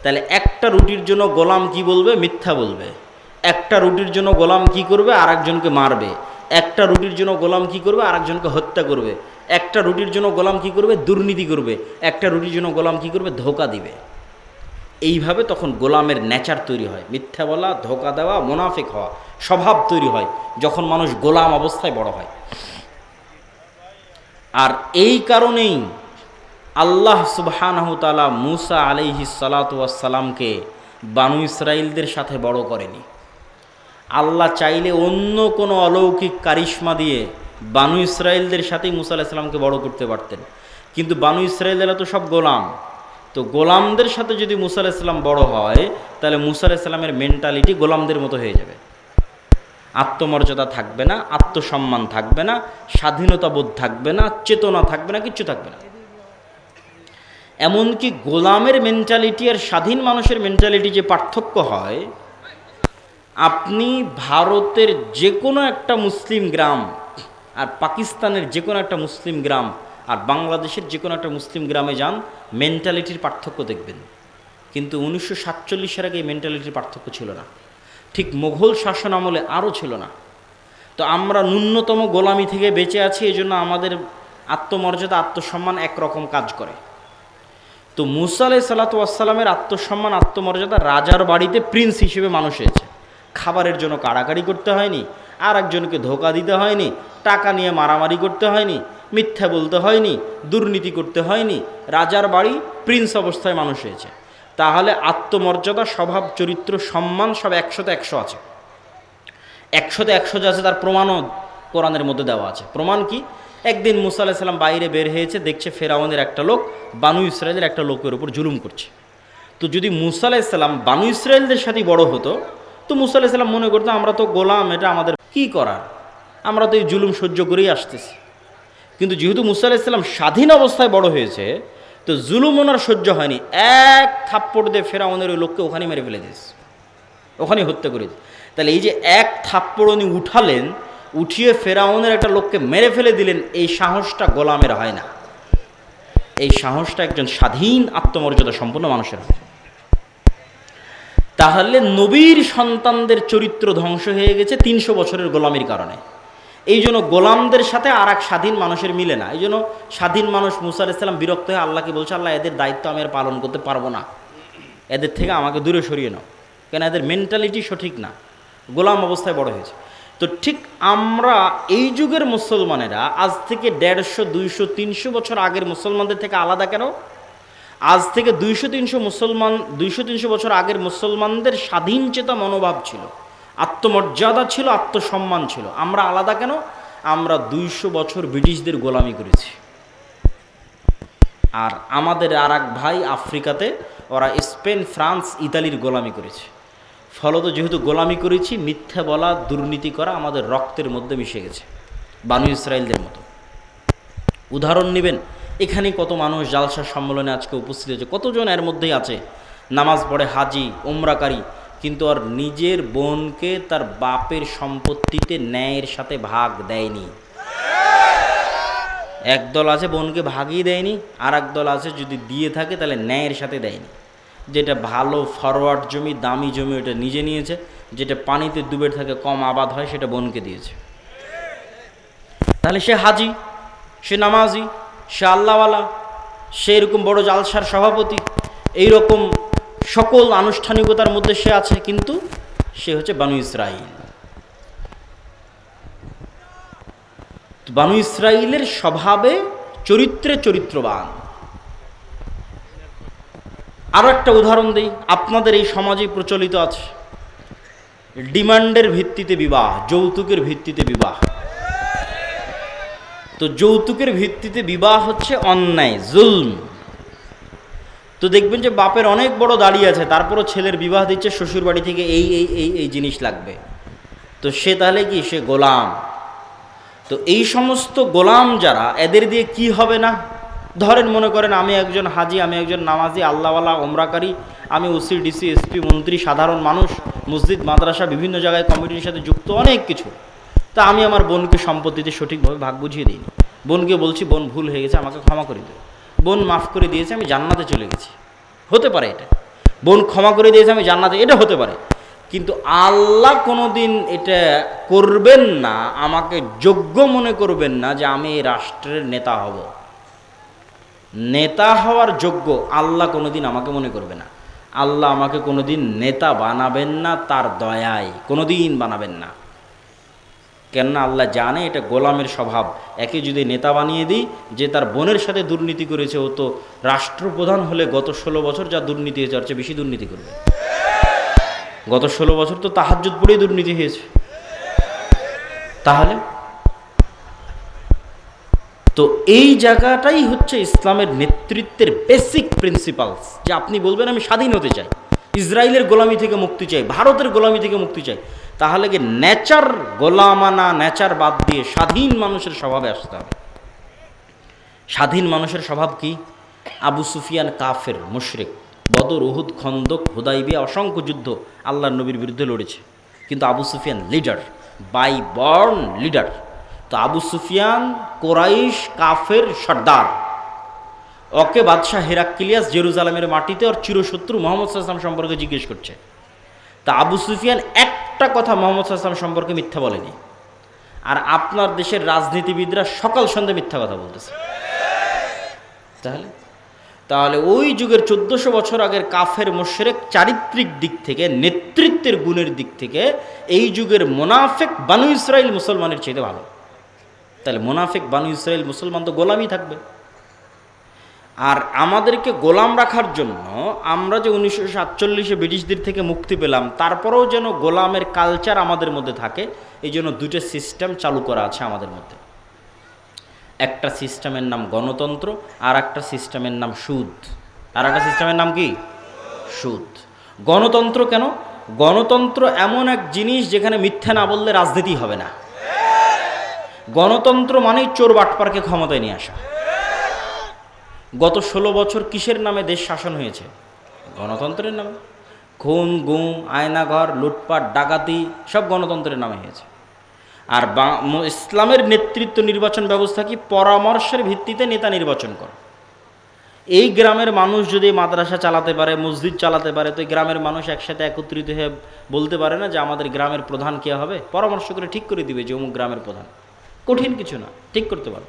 তাহলে একটা রুটির জন্য গোলাম কি বলবে? মিথ্যা বলবে। একটা রুটির জন্য গোলাম কি করবে? আরেকজনকে মারবে। একটা রুটির জন্য গোলাম কি করবে? আরেকজনকে হত্যা করবে। একটা রুটির জন্য গোলাম কি করবে? দুর্নীতি করবে। একটা রুটির জন্য গোলাম কি করবে? ধোঁকা দিবে। এইভাবে তখন গোলামের নেচার তৈরি হয়, মিথ্যা বলা, ধোঁকা দেওয়া, মুনাফিক হওয়া স্বভাব তৈরি হয় যখন মানুষ গোলাম অবস্থায় বড় হয়। আর এই কারণেই আল্লাহ সুবহানাহু তাআলা মুসা আলাইহিস সালাতু ওয়াস সালামকে বানু ইসরাইলদের সাথে বড় করেনি। আল্লাহ চাইলে অন্য কোনো অলৌকিক কারিশমা দিয়ে বানু ইসরাইলদের সাথেই মুসা আলাইহিস সালামকে বড় করতে পারতেন, কিন্তু বানু ইসরাইলরা তো সব গোলাম। তো গোলামদের সাথে যদি মুসা আলাইহিস সালাম বড় হয়, তাহলে মুসা আলাইহিস সালামের মেন্টালিটি গোলামদের মতো হয়ে যাবে। আত্মমর্যাদা থাকবে না, আত্মসম্মান থাকবে না, স্বাধীনতা বোধ থাকবে না, চেতনা থাকবে না, কিচ্ছু থাকবে না। এমনকি গোলামের মেন্টালিটি আর স্বাধীন মানুষের মেন্টালিটি যে পার্থক্য হয়, আপনি ভারতের যে কোনো একটা মুসলিম গ্রাম আর পাকিস্তানের যে কোনো একটা মুসলিম গ্রাম আর বাংলাদেশের যে কোনো একটা মুসলিম গ্রামে যান, মেন্টালিটির পার্থক্য দেখবেন। কিন্তু 1947 আগে এই মেন্টালিটির পার্থক্য ছিল না, ঠিক মোঘল শাসন আমলে আরও ছিল না। তো আমরা ন্যূনতম গোলামি থেকে বেঁচে আছি, এই জন্য আমাদের আত্মমর্যাদা, আত্মসম্মান একরকম কাজ করে। তো মুসা আলাইহিস সালাতু ওয়াস সালামের আত্মসম্মান, আত্মমর্যাদা, রাজার বাড়িতে প্রিন্স হিসেবে মানুষ হয়েছে। খাবারের জন্য কাড়াকাড়ি করতে হয়নি, আর একজনকে ধোঁকা দিতে হয়নি, টাকা নিয়ে মারামারি করতে হয়নি, মিথ্যা বলতে হয়নি, দুর্নীতি করতে হয়নি। রাজার বাড়ি, প্রিন্স অবস্থায় মানুষ হয়েছে। তাহলে আত্মমর্যাদা, স্বভাব, চরিত্র, সম্মান সব 100তে 100 আছে। 100তে 100 যে আছে তার প্রমাণও কোরআনের মধ্যে দেওয়া আছে। প্রমাণ কি? একদিন মুসা আলাইহিস সালাম বাইরে বের হয়েছে, দেখছে ফেরাউনের একটা লোক বানু ইসরায়েলের একটা লোকের উপর জুলুম করছে। তো যদি মুসা আলাইহিস সালাম বানু ইসরায়েলদের সাথেই বড় হতো, তো মুসা আলাইহিস সালাম মনে করতো আমরা তো গোলাম, এটা আমাদের কি করার, আমরা তো এই জুলুম সহ্য করেই আসতেছি। কিন্তু যেহেতু মুসা আলাইহিস সালাম স্বাধীন অবস্থায় বড় হয়েছে, তো জুলুম ওনার সহ্য হয়নি, এক থাপ্পড় দিয়ে ফেরাউনের ওই লোককে ওখানে মেরে ফেলে দিয়েছে। ওখানেই হত্যা করে দিয়েছে। তাহলে এই যে এক থাপ্পড় উনি উঠালেন, উঠিয়ে ফেরাউনের একটা লোককে মেরে ফেলে দিলেন, এই সাহসটা গোলামের হয় না, এই সাহসটা একজন স্বাধীন আত্মমর্যাদা সম্পন্ন মানুষের হয়। তাহলে নবীর সন্তানদের চরিত্র ধ্বংস হয়ে গেছে 300 বছরের গোলামির কারণে। এই জন্য গোলামদের সাথে আর এক স্বাধীন মানুষের মিলে না। এই জন্য স্বাধীন মানুষ মুসা আলাইহিস সালাম বিরক্ত হয়ে আল্লাহকে বলছে, আল্লাহ এদের দায়িত্ব আমি আর পালন করতে পারবো না, এদের থেকে আমাকে দূরে সরিয়ে নাও, কেন এদের মেন্টালিটি সঠিক না, গোলাম অবস্থায় বড় হয়েছে। তো ঠিক আমরা এই যুগের মুসলমানেরা আজ থেকে 150, 200, 300 বছর আগের মুসলমানদের থেকে আলাদা কেন? আজ থেকে 200-300 বছর আগের মুসলমানদের স্বাধীন চেতা মনোভাব ছিল, আত্মমর্যাদা ছিল, আত্মসম্মান ছিল। আমরা আলাদা কেন? আমরা 200 বছর ব্রিটিশদের গোলামি করেছি। আর আমাদের আর এক ভাই আফ্রিকাতে, ওরা স্পেন, ফ্রান্স, ইতালির গোলামি করেছে। ফলত যেহেতু গোলামি করেছি, মিথ্যা বলা, দুর্নীতি করা আমাদের রক্তের মধ্যে মিশে গেছে, বানু ইসরায়েলদের মতো। উদাহরণ নেবেন, এখানে কত মানুষ জালসা সম্মেলনে আজকে উপস্থিত হয়েছে, কতজন এর মধ্যেই আছে নামাজ পড়ে, হাজি, উমরাকারী, কিন্তু আর নিজের বোনকে তার বাপের সম্পত্তিতে ন্যায়ের সাথে ভাগ দেয়নি। একদল আছে বোনকে ভাগই দেয়নি, আর একদল আছে যদি দিয়ে থাকে তাহলে ন্যায়ের সাথে দেয়নি। যেটা ভালো ফরওয়ার্ড জমি, দামি জমি, ওটা নিজে নিয়েছে, যেটা পানিতে ডুবে থাকে, কম আবাদ হয়, সেটা বোনকে দিয়েছে। তাহলে সে হাজি, সে নামাজি, সে আল্লাহওয়ালা, সে এরকম বড় জালসার সভাপতি, এই রকম সকল আনুষ্ঠানিকতার মধ্যে সে আছে, কিন্তু সে হচ্ছে বানু ইসরাইল। বানু ইসরাইলের স্বভাবে, চরিত্রে চরিত্রবান। আরও একটা উদাহরণ দিই, আপনাদের এই সমাজে প্রচলিত আছে ডিমান্ডের ভিত্তিতে বিবাহ, যৌতুকের ভিত্তিতে বিবাহ। তো যৌতুকের ভিত্তিতে বিবাহ হচ্ছে অন্যায়, জুলম। তো দেখবেন যে বাপের অনেক বড় দাঁড়িয়ে আছে, তারপরও ছেলের বিবাহ দিচ্ছে শ্বশুর বাড়ি থেকে, এই এই এই এই জিনিস লাগবে। তো সে তাহলে কি, সে গোলাম। তো এই সমস্ত গোলাম যারা, এদের দিয়ে কি হবে না? ধরেন মনে করেন আমি একজন হাজি, আমি একজন নামাজি, আল্লাহওয়ালা, ওমরাকারী, আমি ওসি, ডিসি, এসপি, মন্ত্রী, সাধারণ মানুষ, মসজিদ, মাদ্রাসা, বিভিন্ন জায়গায় কমিটির সাথে যুক্ত, অনেক কিছু। তা আমি আমার বোনকে সম্পত্তিতে সঠিকভাবে ভাগ বুঝিয়ে দিইনি। বোনকে বলছি, বোন ভুল হয়ে গেছে, আমাকে ক্ষমা করে দিও। বোন মাফ করে দিয়েছে, আমি জান্নাতে চলে গেছি, হতে পারে এটা। বোন ক্ষমা করে দিয়েছে, আমি জান্নাতে, এটা হতে পারে। কিন্তু আল্লাহ কোনোদিন এটা করবেন না, আমাকে যোগ্য মনে করবেন না যে আমি এই রাষ্ট্রের নেতা হব। নেতা হওয়ার যোগ্য আল্লাহ কোনোদিন আমাকে মনে করবে না। আল্লাহ আমাকে কোনোদিন নেতা বানাবেন না, তার দয়ায় কোনোদিন বানাবেন না। কেননা আল্লাহ জানে এটা গোলামের স্বভাব। একে যদি নেতা বানিয়ে দিই, যে তার বোনের সাথে দুর্নীতি করেছে, ও তো রাষ্ট্রপ্রধান হলে গত 16 বছর যা দুর্নীতি হয়েছে, আর চেয়ে বেশি দুর্নীতি করবে। গত 16 বছর তো তাহাজ্জুদ পড়েই দুর্নীতি হয়েছে। তাহলে তো এই জায়গাটাই হচ্ছে ইসলামের নেতৃত্বের বেসিক প্রিন্সিপালস, যে আপনি বলবেন আমি স্বাধীন হতে চাই, ইসরায়েলের গোলামি থেকে মুক্তি চাই, ভারতের গোলামি থেকে মুক্তি চাই, তাহলে কি নেচার, গোলামানা নেচার বাদ দিয়ে স্বাধীন মানুষের স্বভাবে আসতে হবে। স্বাধীন মানুষের স্বভাব কি? আবু সুফিয়ান কাফের, মুশরিক, বদর, উহুদ, খন্দক, হুদাইবিয়া, অসংখ্য যুদ্ধ আল্লাহর নবীর বিরুদ্ধে লড়েছে, কিন্তু Abu Sufyan leader, by born leader. তো আবু সুফিয়ান কোরাইশ কাফের সর্দার, ওকে বাদশাহ হেরাক্লিয়াস জেরুজালেমের মাটিতে ওর চিরশত্রু মুহাম্মদ সাল্লাল্লাহু আলাইহি ওয়াসাল্লাম সম্পর্কে জিজ্ঞেস করছে। তা আবু সুফিয়ান একটা কথা মুহাম্মদ সাল্লাল্লাহু আলাইহি ওয়াসাল্লাম সম্পর্কে মিথ্যা বলেনি। আর আপনার দেশের রাজনীতিবিদরা সকাল সন্ধ্যা মিথ্যা কথা বলতেছে। তাহলে ওই যুগের 1400 বছর আগের কাফের মুশরিক চারিত্রিক দিক থেকে, নেতৃত্বের গুণের দিক থেকে এই যুগের মুনাফিক বানু ইসরাইল মুসলমানের চাইতে ভালো। তাহলে মুনাফিক বানু ইসরাইল মুসলমান তো গোলামই থাকবে। আর আমাদেরকে গোলাম রাখার জন্য আমরা যে 1947-এ ব্রিটিশদের থেকে মুক্তি পেলাম, তারপরেও যেন গোলামের কালচার আমাদের মধ্যে থাকে, এই জন্য দুটো সিস্টেম চালু করা আছে আমাদের মধ্যে। একটা সিস্টেমের নাম গণতন্ত্র, আর একটা সিস্টেমের নাম সুদ। আর একটা সিস্টেমের নাম কি? সুদ। গণতন্ত্র কেন? গণতন্ত্র এমন এক জিনিস যেখানে মিথ্যা না বললে রাজনীতি হবে না। গণতন্ত্র মানেই চোর বাটপারকে ক্ষমতায় নিয়ে আসা। গত 16 বছর কিসের নামে দেশ শাসন হয়েছে? গণতন্ত্রের নামে। খুন গুম, আয়নাঘর, লুটপাট, ডাকাতি সব গণতন্ত্রের নামে হয়েছে। আর ইসলামের নেতৃত্ব নির্বাচন ব্যবস্থা কি? পরামর্শের ভিত্তিতে নেতা নির্বাচন করে। এই গ্রামের মানুষ যদি মাদ্রাসা চালাতে পারে, মসজিদ চালাতে পারে, তো এই গ্রামের মানুষ একসাথে একত্রিত হয়ে বলতে পারে না যে আমাদের গ্রামের প্রধান কে হবে? পরামর্শ করে ঠিক করে দিবে যে অমুক গ্রামের প্রধান। কঠিন কিছু না, ঠিক করতে পারো।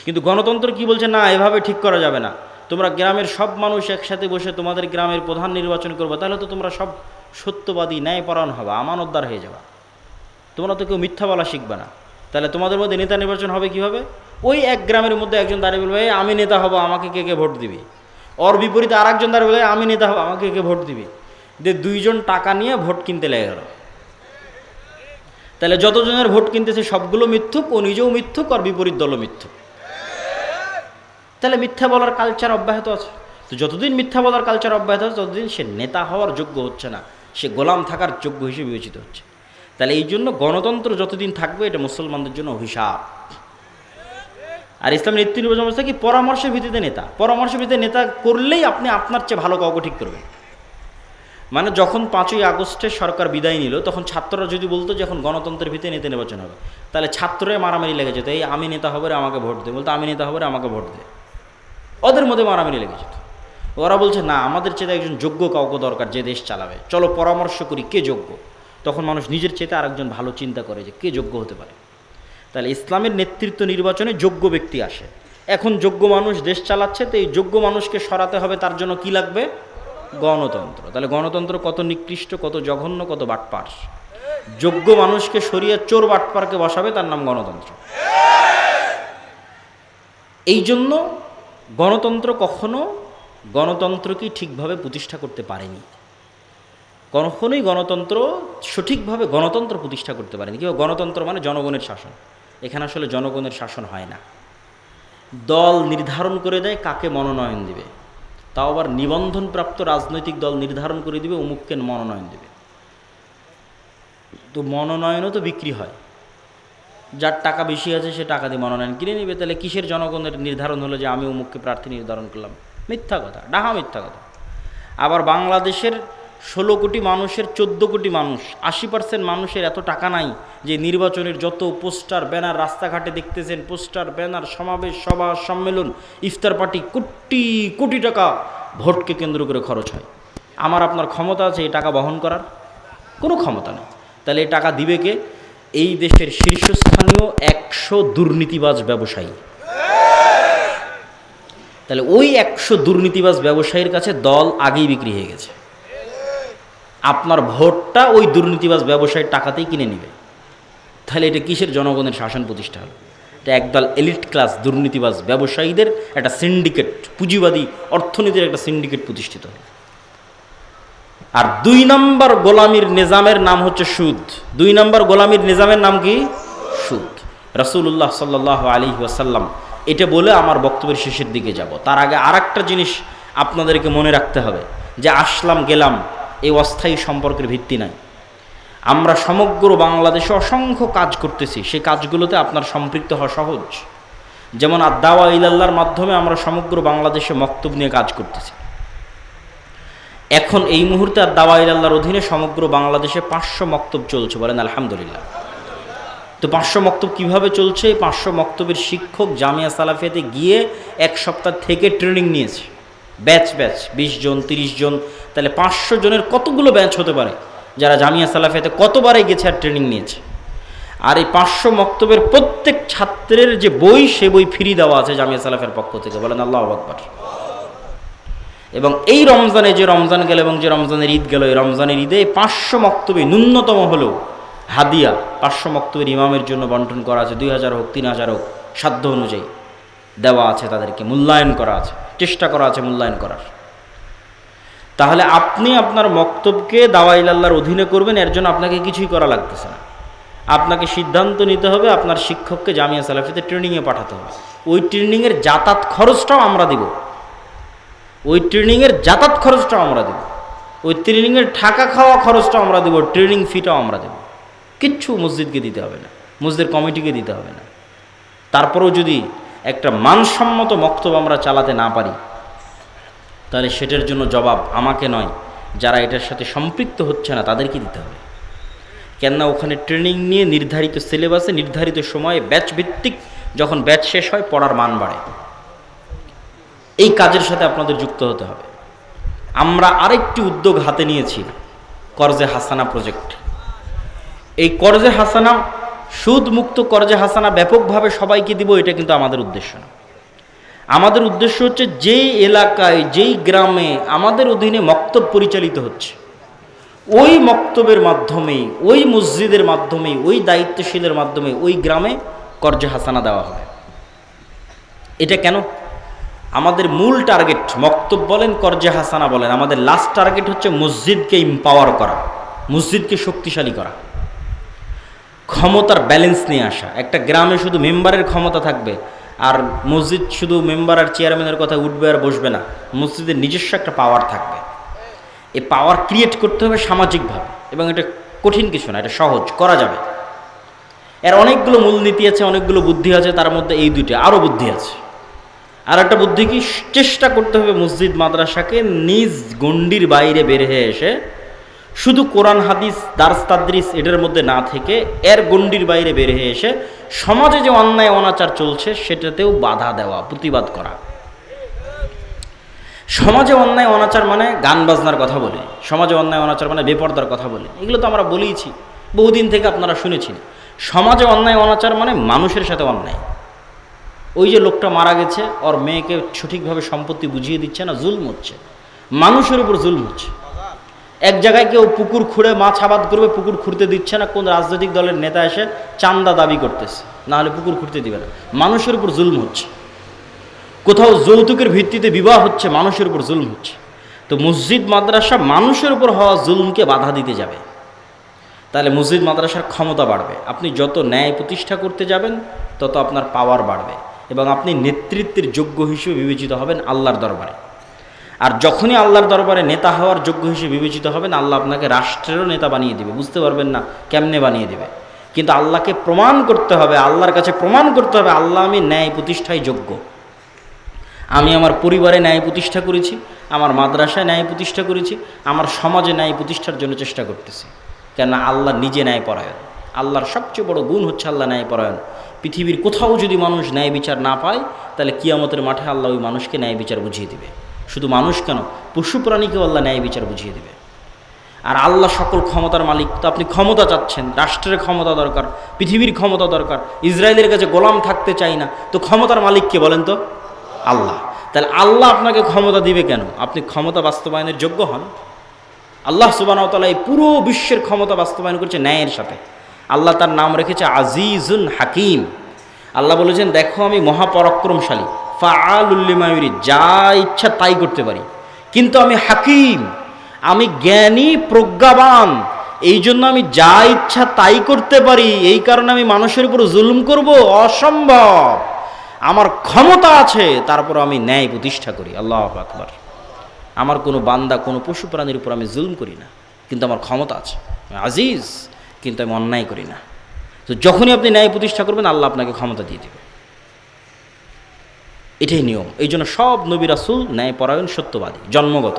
কিন্তু গণতন্ত্র কি বলছে? না, এভাবে ঠিক করা যাবে না। তোমরা গ্রামের সব মানুষ একসাথে বসে তোমাদের গ্রামের প্রধান নির্বাচন করবে, তাহলে তো তোমরা সব সত্যবাদী, ন্যায়পরায়ণ হবে, আমানতদার হয়ে যাবে। তোমরা তো কেউ মিথ্যা বলা শিখবে না। তাহলে তোমাদের মধ্যে নেতা নির্বাচন হবে কীভাবে? ওই এক গ্রামের মধ্যে একজন দাঁড়িয়ে বলবে আমি নেতা হব, আমাকে কে কে ভোট দিবি। ওর বিপরীতে আর একজন দাঁড়িয়ে বলবে আমি নেতা হব, আমাকে কে ভোট দিবি। যে দুইজন টাকা নিয়ে ভোট কিনতে লেগে গেল। তাহলে যতজনের ভোট কিনতেছে সবগুলো মিথ্যুক, ও নিজেও মিথ্যুক, আর বিপরীত দলও মিথ্যুক। তাহলে মিথ্যা বলার কালচার অব্যাহত আছে। তো যতদিন মিথ্যা বলার কালচার অব্যাহত আছে ততদিন সে নেতা হওয়ার যোগ্য হচ্ছে না, সে গোলাম থাকার যোগ্য হিসেবে বিবেচিত হচ্ছে। তাহলে এই জন্য গণতন্ত্র যতদিন থাকবে এটা মুসলমানদের জন্য অভিশাপ। আর ইসলামের নীতি নির্বাচন ব্যবস্থা কি? পরামর্শের ভিত্তিতে নেতা। পরামর্শের ভিত্তিতে নেতা করলেই আপনি আপনার চেয়ে ভালো কাউকে ঠিক করবেন। মানে যখন 5ই আগস্টে সরকার বিদায় নিল, তখন ছাত্ররা যদি বলতো যে এখন গণতন্ত্রের ভিত্তিতে নেতা নির্বাচন হবে, তাহলে ছাত্ররা মারামারি লেগে যেত, এই আমি নেতা হবে রে আমাকে ভোট দে, বলতো আমি নেতা হবে রে আমাকে ভোট দে। ওদের মধ্যে মারামারি লেগে যেত। ওরা বলছে না, আমাদের চেয়ে একজন যোগ্য কাউকে দরকার যে দেশ চালাবে, চলো পরামর্শ করি কে যোগ্য। তখন মানুষ নিজের চেয়ে আরেকজন ভালো চিন্তা করে যে কে যোগ্য হতে পারে। তাহলে ইসলামের নেতৃত্ব নির্বাচনে যোগ্য ব্যক্তি আসে। এখন যোগ্য মানুষ দেশ চালাচ্ছে, তো এই যোগ্য মানুষকে সরাতে হবে, তার জন্য কি লাগবে? গণতন্ত্র। তাহলে গণতন্ত্র কত নিকৃষ্ট, কত জঘন্য, কত বাটপার। যোগ্য মানুষকে সরিয়ে চোর বাটপারকে বসাবে, তার নাম গণতন্ত্র। এই জন্য গণতন্ত্র কখনো গণতন্ত্রকেই ঠিকভাবে প্রতিষ্ঠা করতে পারেনি। কখনোই গণতন্ত্র সঠিকভাবে গণতন্ত্র প্রতিষ্ঠা করতে পারেনি। কেউ গণতন্ত্র মানে জনগণের শাসন। এখানে আসলে জনগণের শাসন হয় না। দল নির্ধারণ করে দেয় কাকে মনোনয়ন দিবে, তাও আবার নিবন্ধনপ্রাপ্ত রাজনৈতিক দল নির্ধারণ করে দিবে অমুককে মনোনয়ন দেবে। তো মনোনয়নও তো বিক্রি হয়, যার টাকা বেশি আছে সে টাকা দিয়ে মনোনয়ন কিনে নেবে। তাহলে কিসের জনগণের নির্ধারণ হলো যে আমি অমুককে প্রার্থী নির্ধারণ করলাম? মিথ্যা কথা, ডাহা মিথ্যা কথা। আবার বাংলাদেশের 16 কোটি মানুষের 14 কোটি মানুষ, 80% মানুষের এত টাকা নাই যে নির্বাচনের যত পোস্টার ব্যানার রাস্তাঘাটে দেখতেছেন, পোস্টার ব্যানার, সমাবেশ, সভা, সম্মেলন, ইফতার পার্টি, কোটি কোটি টাকা ভোটকে কেন্দ্র করে খরচ হয়। আমার আপনার ক্ষমতা আছে এই টাকা বহন করার? কোনো ক্ষমতা নেই। তাহলে এই টাকা দিবে কে? এই দেশের শীর্ষস্থানীয় 100 দুর্নীতিবাজ ব্যবসায়ী। তাহলে ওই 100 দুর্নীতিবাজ ব্যবসায়ীর কাছে দল আগেই বিক্রি হয়ে গেছে। আপনার ভোটটা ওই দুর্নীতিবাজ ব্যবসায়ীর টাকাতেই কিনে নেবে। তাহলে এটা কিসের জনগণের শাসন প্রতিষ্ঠা হলো? এটা একদল এলিট ক্লাস দুর্নীতিবাজ ব্যবসায়ীদের একটা সিন্ডিকেট, পুঁজিবাদী অর্থনীতির একটা সিন্ডিকেট প্রতিষ্ঠিত হলো। আর 2 নম্বর গোলামির নিজামের নাম হচ্ছে সুদ। 2 নম্বর গোলামির নিজামের নাম কি? সুদ। রাসূলুল্লাহ সাল্লাল্লাহু আলাইহি ওয়াসাল্লাম এটা বলে আমার বক্তব্যের শেষের দিকে যাব। তার আগে আরেকটা জিনিস আপনাদেরকে মনে রাখতে হবে, যে আসলাম গেলাম এই অস্থায়ী সম্পর্কের ভিত্তি নাই। আমরা সমগ্র বাংলাদেশে অসংখ্য কাজ করতেছি, সেই কাজগুলোতে আপনার সম্পৃক্ত হওয়া সহজ। যেমন আদ-দাওয়া ইলাল্লাহর মাধ্যমে আমরা সমগ্র বাংলাদেশে মক্তব নিয়ে কাজ করতেছি। এখন এই মুহূর্তে আদ-দাওয়া ইলাল্লাহর অধীনে সমগ্র বাংলাদেশে 500 মক্তব চলছে, বলেন আলহামদুলিল্লাহ। তো 500 মক্তব কীভাবে চলছে? এই 500 মক্তবের শিক্ষক জামিয়া সালাফিয়াতে গিয়ে 1 সপ্তাহ থেকে ট্রেনিং নিয়েছে, ব্যাচ ব্যাচ, 20 জন 30 জন। তাহলে 500 জনের কতগুলো ব্যাচ হতে পারে যারা জামিয়া সালাফিয়াতে কতবারই গেছে আর ট্রেনিং নিয়েছে। আর এই 500 মক্তবের প্রত্যেক ছাত্রের যে বই, সে বই ফ্রি দেওয়া আছে জামিয়া সালাফের পক্ষ থেকে, বলেন আল্লাহু আকবার। এবং এই রমজানে, যে রমজান গেল এবং যে রমজানের ঈদ গেল, এই রমজানের ঈদে 500 মক্তবে ন্যূনতম হলেও হাদিয়া 500 মক্তবের ইমামের জন্য বন্টন করা আছে। 2000 হোক 3000 হোক, সাধ্য অনুযায়ী দেওয়া আছে, তাদেরকে মূল্যায়ন করা আছে, চেষ্টা করা আছে মূল্যায়ন করার। তাহলে আপনি আপনার মক্তবকে দাওয়া ইলাল্লাহর অধীনে করবেন, এর জন্য আপনাকে কিছুই করা লাগতেছে না। আপনাকে সিদ্ধান্ত নিতে হবে আপনার শিক্ষককে জামিয়া সালাফিতে ট্রেনিংয়ে পাঠাতে হবে। ওই ট্রেনিংয়ের যাতায়াত খরচটাও আমরা দিব, ওই ট্রেনিংয়ের যাতায়াত খরচটাও আমরা দেব, ওই ট্রেনিংয়ের থাকা খাওয়া খরচটাও আমরা দেব, ট্রেনিং ফিটাও আমরা দেব। কিচ্ছু মসজিদকে দিতে হবে না, মসজিদের কমিটিকে দিতে হবে না। তারপরেও যদি একটা মানসম্মত মক্তব আমরা চালাতে না পারি, তাহলে সেটার জন্য জবাব আমাকে নয়, যারা এটার সাথে সম্পৃক্ত হচ্ছে না তাদেরকে দিতে হবে। কেননা ওখানে ট্রেনিং নিয়ে নির্ধারিত সিলেবাসে নির্ধারিত সময়ে ব্যাচ ভিত্তিক যখন ব্যাচ শেষ হয় পড়ার মান বাড়ে। এই কাজের সাথে আপনাদের যুক্ত হতে হবে। আমরা আরেকটি উদ্যোগ হাতে নিয়েছি, কর্জে হাসানা প্রজেক্ট। এই কর্জে হাসানা, সুদ মুক্ত কর্জে হাসানা ব্যাপকভাবে সবাইকে দিব, এটা কিন্তু আমাদের উদ্দেশ্য না। আমাদের উদ্দেশ্য হচ্ছে যেই এলাকায় যেই গ্রামে আমাদের অধীনে মক্তব পরিচালিত হচ্ছে ওই মক্তবের মাধ্যমেই, ওই মসজিদের মাধ্যমেই, ওই দায়িত্বশীলের মাধ্যমে ওই গ্রামে কর্জে হাসানা দেওয়া হবে। এটা কেন? আমাদের মূল টার্গেট, মক্তব বলেন কর্জে হাসানা বলেন, আমাদের লাস্ট টার্গেট হচ্ছে মসজিদকে এম্পাওয়ার করা, মসজিদকে শক্তিশালী করা, ক্ষমতার ব্যালেন্স নিয়ে আসা। একটা গ্রামে শুধু মেম্বারের ক্ষমতা থাকবে আর মসজিদ শুধু মেম্বার আর চেয়ারম্যানের কথা উঠবে আর বসবে না, মসজিদের নিজস্ব একটা পাওয়ার থাকবে। এই পাওয়ার ক্রিয়েট করতে হবে সামাজিকভাবে, এবং এটা কঠিন কিছু না, এটা সহজ, করা যাবে। এর অনেকগুলো মূলনীতি আছে, অনেকগুলো বুদ্ধি আছে, তার মধ্যে এই দুইটা, আরও বুদ্ধি আছে। আর একটা বুদ্ধি কি, চেষ্টা করতে হবে মসজিদ মাদ্রাসাকে নিজ গণ্ডির বাইরে বের হয়ে এসে শুধু কোরআন হাদিস দার্স তাদরিস এটার মধ্যে না থেকে এর গণ্ডির বাইরে বের হয়ে এসে সমাজে যে অন্যায় অনাচার চলছে সেটাতেও বাধা দেওয়া, প্রতিবাদ করা। সমাজে অন্যায় অনাচার মানে গান বাজনার কথা বলি, সমাজে অন্যায় অনাচার মানে বেপরদার কথা বলি, এগুলো তো আমরা বলেইছি, বহুদিন থেকে আপনারা শুনেছেন। সমাজে অন্যায় অনাচার মানে মানুষের সাথে অন্যায়। ওই যে লোকটা মারা গেছে, ওর মেয়েকে সঠিকভাবে সম্পত্তি বুঝিয়ে দিচ্ছে না, জুলম হচ্ছে, মানুষের উপর জুলম হচ্ছে। এক জায়গায় কেউ পুকুর খুঁড়ে মাছ আবাদ করবে, পুকুর খুঁড়তে দিচ্ছে না, কোন রাজনৈতিক দলের নেতা এসে চান্দা দাবি করতেছে, না হলে পুকুর খুঁড়তে দিবে না, মানুষের উপর জুলম হচ্ছে। কোথাও যৌতুকের ভিত্তিতে বিবাহ হচ্ছে, মানুষের উপর জুলম হচ্ছে। তো মসজিদ মাদ্রাসা মানুষের উপর হওয়া জুলমকে বাধা দিতে যাবে, তাহলে মসজিদ মাদ্রাসার ক্ষমতা বাড়বে। আপনি যত ন্যায় প্রতিষ্ঠা করতে যাবেন তত আপনার পাওয়ার বাড়বে, এবং আপনি নেতৃত্বের যোগ্য হিসেবে বিবেচিত হবেন আল্লাহর দরবারে। আর যখনই আল্লাহর দরবারে নেতা হওয়ার যোগ্য হিসেবে বিবেচিত হবেন, আল্লাহ আপনাকে রাষ্ট্রেরও নেতা বানিয়ে দিবে। বুঝতে পারবেন না কেমনে বানিয়ে দিবে, কিন্তু আল্লাহকে প্রমাণ করতে হবে, আল্লাহর কাছে প্রমাণ করতে হবে, আল্লাহ আমি ন্যায় প্রতিষ্ঠায় যোগ্য। আমি আমার পরিবারে ন্যায় প্রতিষ্ঠা করেছি, আমার মাদ্রাসায় ন্যায় প্রতিষ্ঠা করেছি, আমার সমাজে ন্যায় প্রতিষ্ঠার জন্য চেষ্টা করতেছি। কেননা আল্লাহ নিজে ন্যায়পরায়ণ। আল্লাহর সবচেয়ে বড় গুণ হচ্ছে আল্লাহ ন্যায়পরায়ণ। পৃথিবীর কোথাও যদি মানুষ ন্যায় বিচার না পায়, তাহলে কিয়ামতের মাঠে আল্লাহ ওই মানুষকে ন্যায় বিচার বুঝিয়ে দিবে। শুধু মানুষ কেন, পশু প্রাণীকেও আল্লাহ ন্যায় বিচার বুঝিয়ে দেবে। আর আল্লাহ সকল ক্ষমতার মালিক। তো আপনি ক্ষমতা চাচ্ছেন, রাষ্ট্রের ক্ষমতা দরকার, পৃথিবীর ক্ষমতা দরকার, ইসরায়েলের কাছে গোলাম থাকতে চাই না, তো ক্ষমতার মালিককে বলেন তো? আল্লাহ। তাহলে আল্লাহ আপনাকে ক্ষমতা দিবে কেন? আপনি ক্ষমতা বাস্তবায়নের যোগ্য হন। আল্লাহ সুবহানাহু ওয়া তাআলা এই পুরো বিশ্বের ক্ষমতা বাস্তবায়ন করছে ন্যায়ের সাথে। আল্লাহ তার নাম রেখেছে আজিজুন হাকিম। আল্লাহ বলেছেন, দেখো আমি মহাপরাক্রমশালী, ফাআলুল লিমা ইউরিদ, যা ইচ্ছা তাই করতে পারি, কিন্তু আমি হাকিম, আমি জ্ঞানী প্রজ্ঞাবান, এই জন্য আমি যা ইচ্ছা তাই করতে পারি। এই কারণে আমি মানুষের উপর জুলুম করব? অসম্ভব। আমার ক্ষমতা আছে, তারপর আমি ন্যায় প্রতিষ্ঠা করি। আল্লাহু আকবার। আমার কোনো বান্দা, কোনো পশু প্রাণীর উপর আমি জুলুম করি না, কিন্তু আমার ক্ষমতা আছে, আজিজ, কিন্তু আমি অন্যায় করি না। তো যখনই আপনি ন্যায় প্রতিষ্ঠা করবেন, আল্লাহ আপনাকে ক্ষমতা দিয়ে দেবে। এটাই নিয়ম। এই জন্য সব নবী রাসূল ন্যায়পরায়ণ, সত্যবাদী, জন্মগত।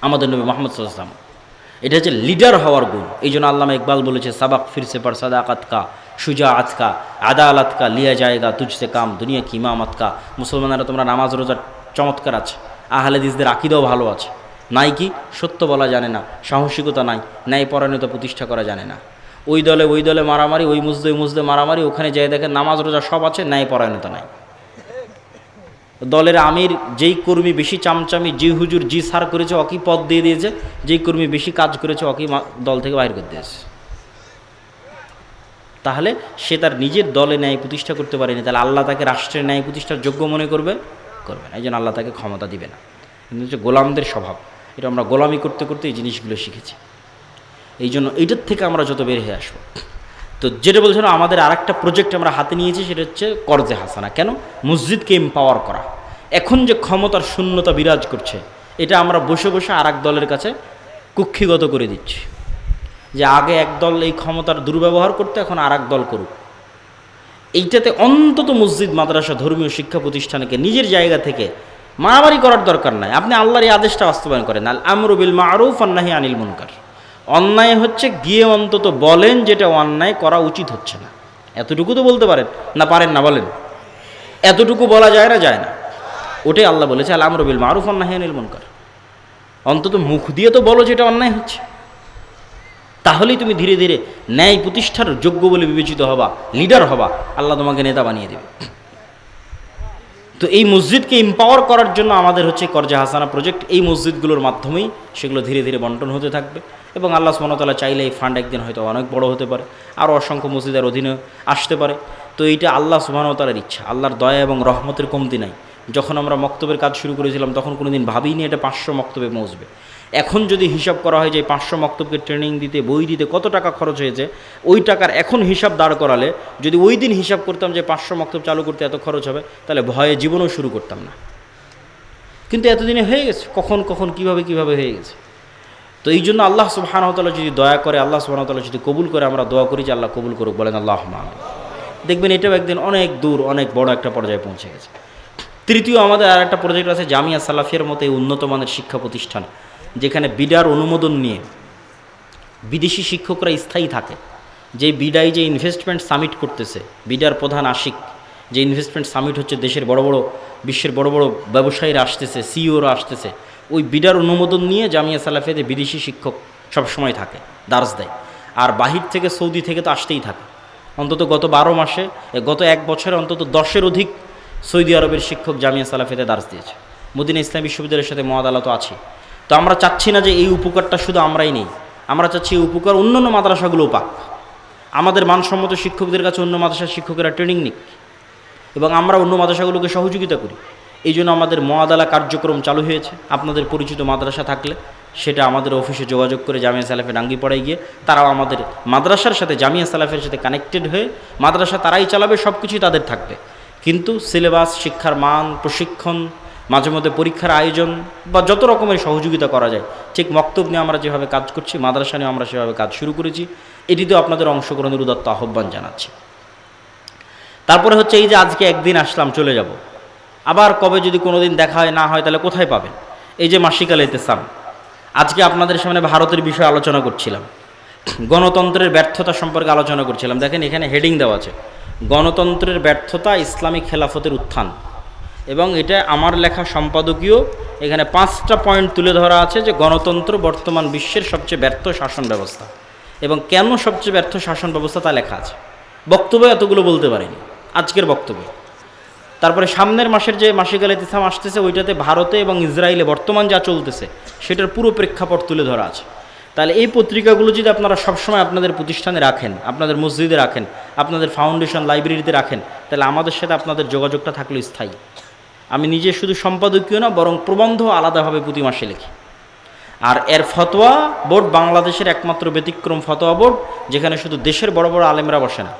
আমাদের নবী মুহাম্মদ সাল্লাল্লাহু আলাইহি ওয়াসাল্লাম, এটা হচ্ছে লিডার হওয়ার গুণ। এই জন্য আল্লামা ইকবাল বলেছে, সাবাক ফিরসে পর সাদাকাত কা, শুজাআত কা, আদালত কা, লিয়া জায়েগা তুঝসে কাম, দুনিয়া কি ইমামত কা। মুসলমানেরা তোমরা নামাজ রোজার চমৎকার আছে, আহলে হাদিসদের আকীদাও ভালো আছে, নাই কি? সত্য বলা জানে না, সাহসিকতা নাই, ন্যায়পরায়ণতা প্রতিষ্ঠা করা জানে না। ওই দলে মারামারি, ওই মুজদে মারামারি, ওখানে যাই দেখেন নামাজ রোজা সব আছে, ন্যায়পরায়ণতা নাই। দলের আমির যেই কর্মী বেশি চামচামি, জি হুজুর জি সার করেছে, অকি পদ দিয়ে দিয়েছে, যেই কর্মী বেশি কাজ করেছে অকি দল থেকে বাইর করে দিয়েছে। তাহলে সে তার নিজের দলে ন্যায় প্রতিষ্ঠা করতে পারেনি, তাহলে আল্লাহ তাকে রাষ্ট্রের ন্যায় প্রতিষ্ঠার যোগ্য মনে করবে না। এই জন্য আল্লাহ তাকে ক্ষমতা দিবে না। কিন্তু হচ্ছে গোলামদের স্বভাব, এটা আমরা গোলামি করতে করতে এই জিনিসগুলো শিখেছি। এই জন্য এইটার থেকে আমরা যত বের হয়ে আসবো। তো যেটা বলছিলাম, আমাদের আর একটা প্রজেক্ট আমরা হাতে নিয়েছি, সেটা হচ্ছে কর্জে হাসানা। কেন? মসজিদকে এম্পাওয়ার করা। এখন যে ক্ষমতার শূন্যতা বিরাজ করছে, এটা আমরা বসে বসে আর এক দলের কাছে কুক্ষিগত করে দিচ্ছি, যে আগে এক দল এই ক্ষমতার দুর্ব্যবহার করতে, এখন আর এক দল করুক। এইটাতে অন্তত মসজিদ মাদ্রাসা ধর্মীয় শিক্ষা প্রতিষ্ঠানকে নিজের জায়গা থেকে মারামারি করার দরকার নাই, আপনি আল্লাহর এই আদেশটা বাস্তবায়ন করেন। আল আমরু বিল মারুফ ওয়ান নাহি আনিল মুনকার। অন্যায় হচ্ছে গিয়ে অন্তত বলেন যেটা অন্যায় করা উচিত হচ্ছে না, এতটুকু তো বলতে পারেন না? পারেন না? বলেন, এতটুকু বলা যায় না? যায় না। ওটাই আল্লাহ বলেছে আল আমরু বিল মারুফ ওয়ান নাহি আনিল মুনকার। অন্তত মুখ দিয়ে তো বলো যেটা অন্যায় হচ্ছে, তাহলেই তুমি ধীরে ধীরে ন্যায় প্রতিষ্ঠার যোগ্য বলে বিবেচিত হবা, লিডার হবা, আল্লাহ তোমাকে নেতা বানিয়ে দেবে। তো এই মসজিদকে এম্পাওয়ার করার জন্য আমাদের হচ্ছে করজা হাসানা প্রজেক্ট। এই মসজিদগুলোর মাধ্যমেই সেগুলো ধীরে ধীরে বন্টন হতে থাকবে এবং আল্লাহ সুবহানাহু ওয়া তাআলা চাইলে এই ফান্ড একদিন হয়তো অনেক বড় হতে পারে, আরও অসংখ্য মসজিদের অধীনে আসতে পারে। তো এইটা আল্লাহ সুবহানাহু ওয়া তাআলার ইচ্ছা, আল্লাহর দয়া এবং রহমতের কমতি নাই। যখন আমরা মক্তবের কাজ শুরু করেছিলাম তখন কোনো দিন ভাবিনি এটা 500 মক্তবে পৌঁছবে। এখন যদি হিসাব করা হয় যে 500 মক্তবকে ট্রেনিং দিতে, বই দিতে কত টাকা খরচ হয়েছে, ওই টাকার এখন হিসাব দাঁড় করালে যদি ওই দিন হিসাব করতাম যে 500 মক্তব চালু করতে এত খরচ হবে, তাহলে ভয়ে জীবনও শুরু করতাম না। কিন্তু এতদিনে হয়ে গেছে, কখন কখন কিভাবে হয়ে গেছে। তো এই জন্য আল্লাহ সুবহানাহু ওয়া তাআলা যদি দয়া করে, আল্লাহ সুবহানাহু ওয়া তাআলা যদি কবুল করে, আমরা দোয়া করি যে আল্লাহ কবুল করুক, বলেন আল্লাহুম্মা আমিন। দেখবেন এটাও একদিন অনেক দূর, অনেক বড় একটা পর্যায়ে পৌঁছে গেছে। তৃতীয়, আমাদের আর একটা প্রজেক্ট আছে জামিয়া সালাফিয়ার মতো এই উন্নত মানের শিক্ষা প্রতিষ্ঠান, যেখানে বিডার অনুমোদন নিয়ে বিদেশি শিক্ষকরা স্থায়ী থাকে। যে বিডাই যে ইনভেস্টমেন্ট সামিট করতেছে, বিডার প্রধান আশিক, যে ইনভেস্টমেন্ট সামিট হচ্ছে দেশের বড় বড়, বিশ্বের বড় বড় ব্যবসায়ীরা আসতেছে, সিইওরা আসতেছে, ওই বিডার অনুমোদন নিয়ে জামিয়া সালাফিয়াতে বিদেশি শিক্ষক সবসময় থাকে, দার্স দেয়। আর বাহির থেকে, সৌদি থেকে তো আসতেই থাকে। অন্তত গত 12 মাসে, গত 1 বছরে অন্তত 10-এর অধিক সৌদি আরবের শিক্ষক জামিয়া সালাফিয়াতে দার্স দিয়েছে। মদিনা ইসলামী বিশ্ববিদ্যালয়ের সাথে মুআদালা তো আছে। তো আমরা চাচ্ছি না যে এই উপকারটা শুধু আমরাই নেই, আমরা চাচ্ছি এই উপকার অন্যান্য মাদ্রাসাগুলোও পাক। আমাদের মানসম্মত শিক্ষকদের কাছে অন্য মাদ্রাসার শিক্ষকেরা ট্রেনিং নিক এবং আমরা অন্য মাদ্রাসাগুলোকে সহযোগিতা করি। এই জন্য আমাদের মুআদালা কার্যক্রম চালু হয়েছে। আপনাদের পরিচিত মাদ্রাসা থাকলে সেটা আমাদের অফিসে যোগাযোগ করে জামিয়া সালাফে ডাঙ্গিপাড়ায় গিয়ে তারাও আমাদের মাদ্রাসার সাথে, জামিয়া সালাফের সাথে কানেক্টেড হয়ে মাদ্রাসা তারাই চালাবে, সব কিছুই তাদের থাকবে। কিন্তু সিলেবাস, শিক্ষার মান, প্রশিক্ষণ, মাঝে মধ্যে পরীক্ষার আয়োজন বা যত রকমের সহযোগিতা করা যায়, ঠিক মক্তব নিয়ে আমরা যেভাবে কাজ করছি, মাদ্রাসা নিয়ে আমরা সেভাবে কাজ শুরু করেছি। এটিতেও আপনাদের অংশগ্রহণের উদাত্ত আহ্বান জানাচ্ছি। তারপরে হচ্ছে এই যে আজকে একদিন আসলাম, চলে যাব, আবার কবে যদি কোনো দিন দেখা হয় না হয় তাহলে কোথায় পাবেন? এই যে মাসিক আল ইতিসাম, আজকে আপনাদের সামনে ভারতের বিষয়ে আলোচনা করছিলাম, গণতন্ত্রের ব্যর্থতা সম্পর্কে আলোচনা করছিলাম। দেখেন এখানে হেডিং দেওয়া আছে, গণতন্ত্রের ব্যর্থতা, ইসলামী খেলাফতের উত্থান। এবং এটা আমার লেখা সম্পাদকীয়, এখানে 5টা পয়েন্ট তুলে ধরা আছে যে গণতন্ত্র বর্তমান বিশ্বের সবচেয়ে ব্যর্থ শাসন ব্যবস্থা এবং কেন সবচেয়ে ব্যর্থ শাসন ব্যবস্থা তা লেখা আছে। বক্তব্যে এতগুলো বলতে পারিনি আজকের বক্তব্যে। তারপরে সামনের মাসের যে মাসিক আল ইতিসাম আসতেছে, ওইটাতে ভারতে এবং ইসরায়েলে বর্তমান যা চলতেছে সেটার পুরো প্রেক্ষাপট তুলে ধরা আছে। তাহলে এই পত্রিকাগুলো যদি আপনারা সবসময় আপনাদের প্রতিষ্ঠানে রাখেন, আপনাদের মসজিদে রাখেন, আপনাদের ফাউন্ডেশন লাইব্রেরিতে রাখেন, তাহলে আমাদের সাথে আপনাদের যোগাযোগটা থাকলে স্থায়ী। আমি নিজে শুধু সম্পাদকীয় না, বরং প্রবন্ধ আলাদাভাবে প্রতি মাসে লিখি। আর এর ফতোয়া বোর্ড বাংলাদেশের একমাত্র ব্যতিক্রম ফতোয়া বোর্ড, যেখানে শুধু দেশের বড় বড় আলেমরা বসে না,